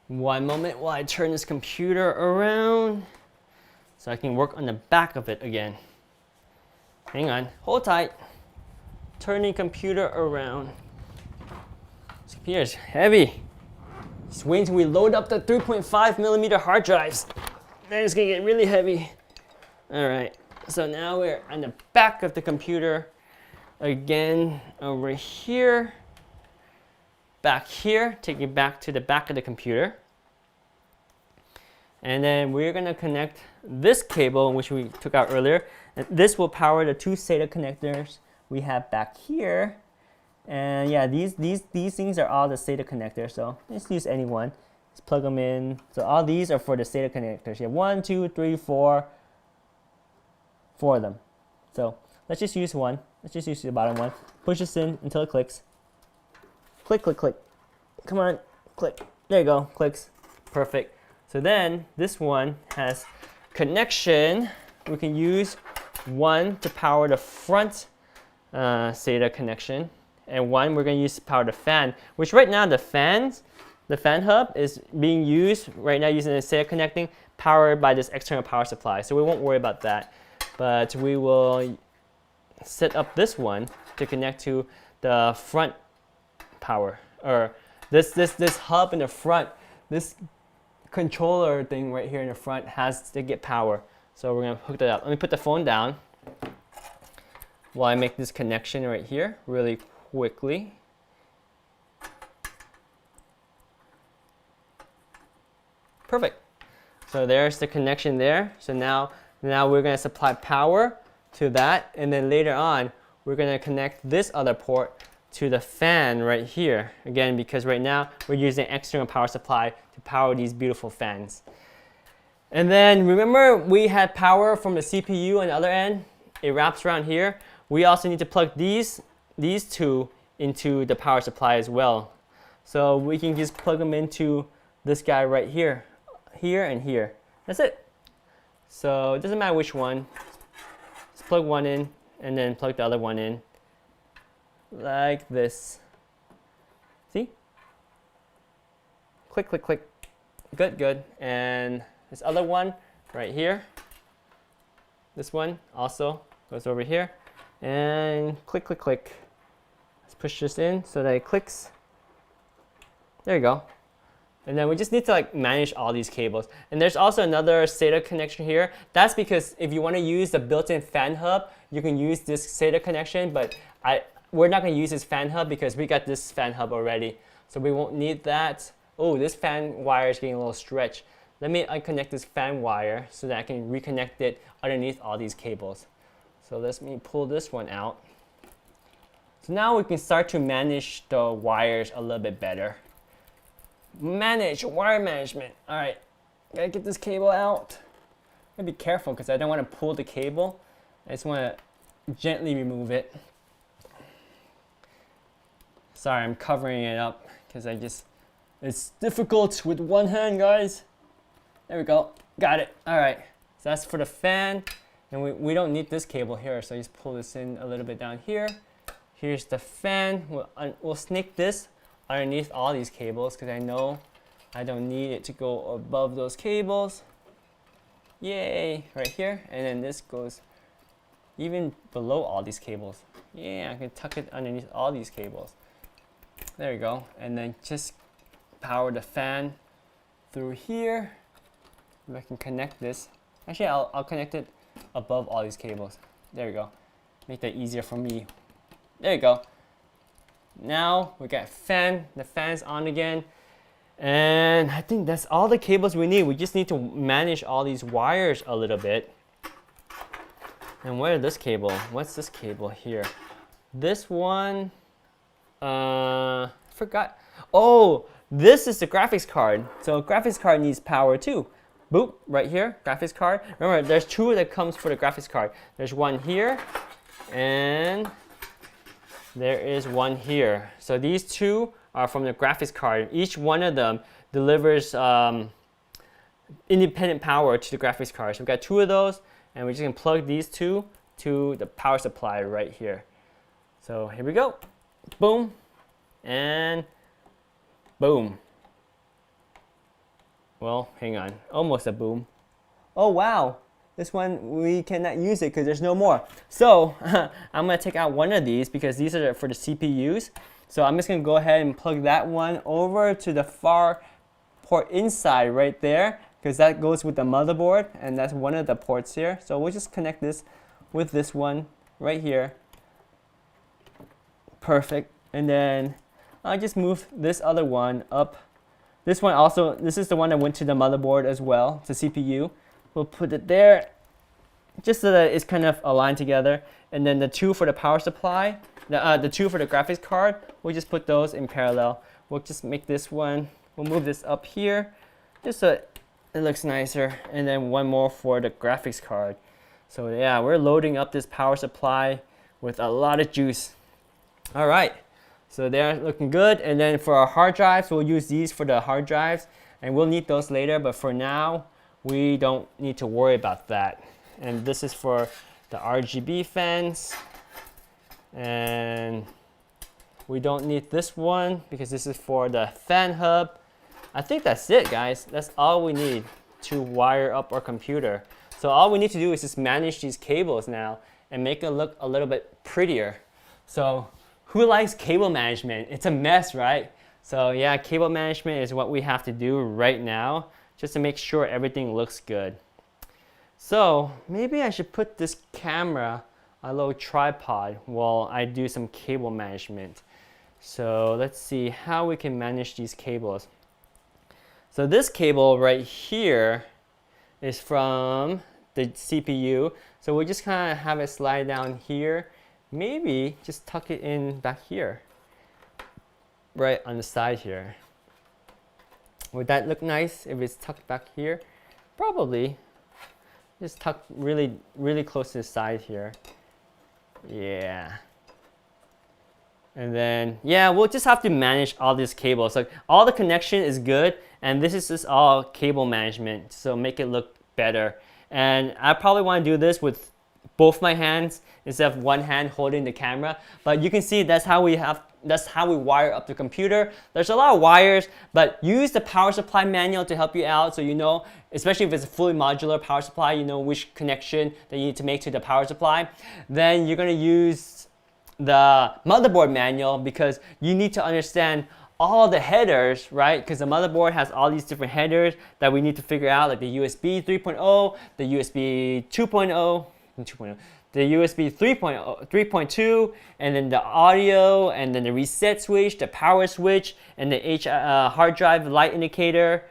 One moment while I turn this computer around so I can work on the back of it again. Hang on, hold tight. Turning computer around. This computer is heavy. Just wait until we load up the 3.5mm hard drives. Then it's gonna get really heavy. All right, so now we're on the back of the computer. Again, over here. Back here, take it back to the back of the computer. And then we're gonna connect this cable, which we took out earlier. And this will power the two SATA connectors we have back here. And yeah, these things are all the SATA connectors, so just use any one. Just plug them in. So all these are for the SATA connectors. You have 1, 2, 3, 4 of them. So let's just use one. Let's just use the bottom one. Push this in until it clicks. Click, click, click. Come on, click. There you go, clicks. Perfect. So then this one has connection. We can use one to power the front SATA connection, and one we're going to use to power the fan, which right now the fan hub is being used right now using the SATA connecting, powered by this external power supply. So we won't worry about that, but we will set up this one to connect to the front power, or this hub in the front, this controller thing right here in the front has to get power. So we're gonna hook that up. Let me put the phone down while I make this connection right here really quickly. Perfect. So there's the connection there. So now we're gonna supply power to that, and then later on we're gonna connect this other port to the fan right here. Again, because right now we're using external power supply to power these beautiful fans. And then remember we had power from the CPU on the other end. It wraps around here. We also need to plug these two into the power supply as well. So we can just plug them into this guy right here, here and here. That's it. So it doesn't matter which one. Just plug one in and then plug the other one in. Like this. See? Click, click, click. Good, good. And this other one right here. This one also goes over here. And click, click, click. Let's push this in so that it clicks. There you go. And then we just need to like manage all these cables. And there's also another SATA connection here. That's because if you want to use the built-in fan hub, you can use this SATA connection, but we're not going to use this fan hub because we got this fan hub already. So we won't need that. Oh, this fan wire is getting a little stretched. Let me unconnect this fan wire so that I can reconnect it underneath all these cables. So let me pull this one out. So now we can start to manage the wires a little bit better. Manage wire management. All right, gotta get this cable out. Gotta be careful because I don't want to pull the cable. I just want to gently remove it. Sorry, I'm covering it up because it's difficult with one hand, guys. There we go, got it. All right, so that's for the fan, and we don't need this cable here, so I just pull this in a little bit down here. Here's the fan. We'll snake this underneath all these cables because I know I don't need it to go above those cables. Yay, right here. And then this goes even below all these cables. Yeah, I can tuck it underneath all these cables. There you go. And then just power the fan through here. If I can connect this. Actually, I'll connect it above all these cables. There you go. Make that easier for me. There you go. Now we got fan, the fan's on again, and I think that's all the cables we need. We just need to manage all these wires a little bit. And where is this cable? What's this cable here? This one, forgot. Oh, this is the graphics card. So graphics card needs power too. Boop, right here, graphics card. Remember, there's two that comes for the graphics card. There's one here, and there is one here. So these two are from the graphics card. Each one of them delivers independent power to the graphics card. So we've got 2 of those, and we're just gonna plug these 2 to the power supply right here. So here we go. Boom, and boom. Well, hang on, almost a boom. Oh wow, this one we cannot use it because there's no more. So I'm gonna take out one of these because these are for the CPUs. So I'm just gonna go ahead and plug that one over to the far port inside right there, because that goes with the motherboard, and that's one of the ports here. So we'll just connect this with this one right here. Perfect. And then I'll just move this other one up. This one also, this is the one that went to the motherboard as well, to CPU. We'll put it there just so that it's kind of aligned together. And then the 2 for the power supply, the 2 for the graphics card, we'll just put those in parallel. We'll just make this one, we'll move this up here just so it looks nicer. And then one more for the graphics card. So yeah, we're loading up this power supply with a lot of juice. All right, so they're looking good. And then for our hard drives, we'll use these for the hard drives, and we'll need those later, but for now, we don't need to worry about that. And this is for the RGB fans, and we don't need this one because this is for the fan hub. I think that's it, guys. That's all we need to wire up our computer. So all we need to do is just manage these cables now and make it look a little bit prettier. So who likes cable management? It's a mess, right? So yeah, cable management is what we have to do right now just to make sure everything looks good. So maybe I should put this camera on a little tripod while I do some cable management. So let's see how we can manage these cables. So this cable right here is from the CPU. So we'll just kind of have it slide down here. Maybe just tuck it in back here, right on the side here. Would that look nice if it's tucked back here? Probably. Just tuck really, really close to the side here. Yeah. And then, yeah, we'll just have to manage all these cables. Like all the connection is good, and this is just all cable management, so make it look better. And I probably want to do this with both my hands instead of one hand holding the camera. But you can see that's how we wire up the computer. There's a lot of wires, but use the power supply manual to help you out, so you know, especially if it's a fully modular power supply, you know which connection that you need to make to the power supply. Then you're going to use the motherboard manual because you need to understand all the headers, right? Because the motherboard has all these different headers that we need to figure out, like the USB 3.0, the USB 2.0, the USB 3.2, and then the audio, and then the reset switch, the power switch, and the hard drive light indicator.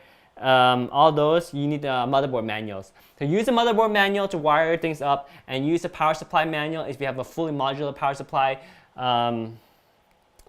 All those, you need the motherboard manuals. So use the motherboard manual to wire things up, and use the power supply manual if you have a fully modular power supply that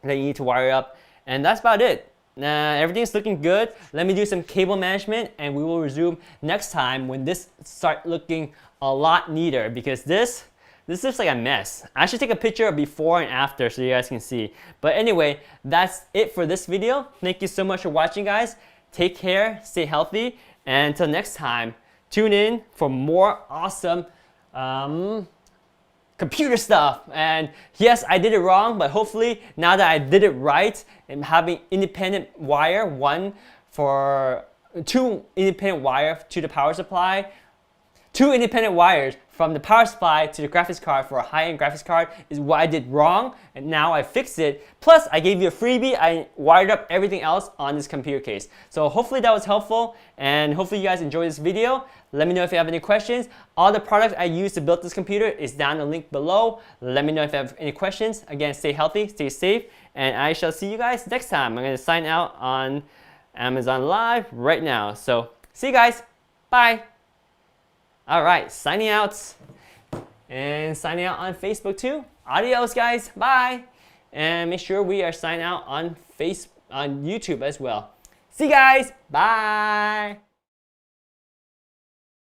you need to wire up. And that's about it. Everything's looking good. Let me do some cable management, and we will resume next time when this starts looking a lot neater, because this looks like a mess. I should take a picture of before and after so you guys can see. But anyway, that's it for this video. Thank you so much for watching, guys. Take care, stay healthy, and until next time, tune in for more awesome computer stuff. And yes, I did it wrong, but hopefully now that I did it right, and having independent wire, two independent wire to the power supply, 2 independent wires from the power supply to the graphics card for a high-end graphics card is what I did wrong, and now I fixed it. Plus, I gave you a freebie. I wired up everything else on this computer case. So hopefully that was helpful, and hopefully you guys enjoyed this video. Let me know if you have any questions. All the products I used to build this computer is down the link below. Let me know if you have any questions. Again, stay healthy, stay safe, and I shall see you guys next time. I'm going to sign out on Amazon Live right now. So see you guys. Bye. All right, signing out, and signing out on Facebook too. Adios, guys. Bye. And make sure we are signing out on YouTube as well. See you guys. Bye.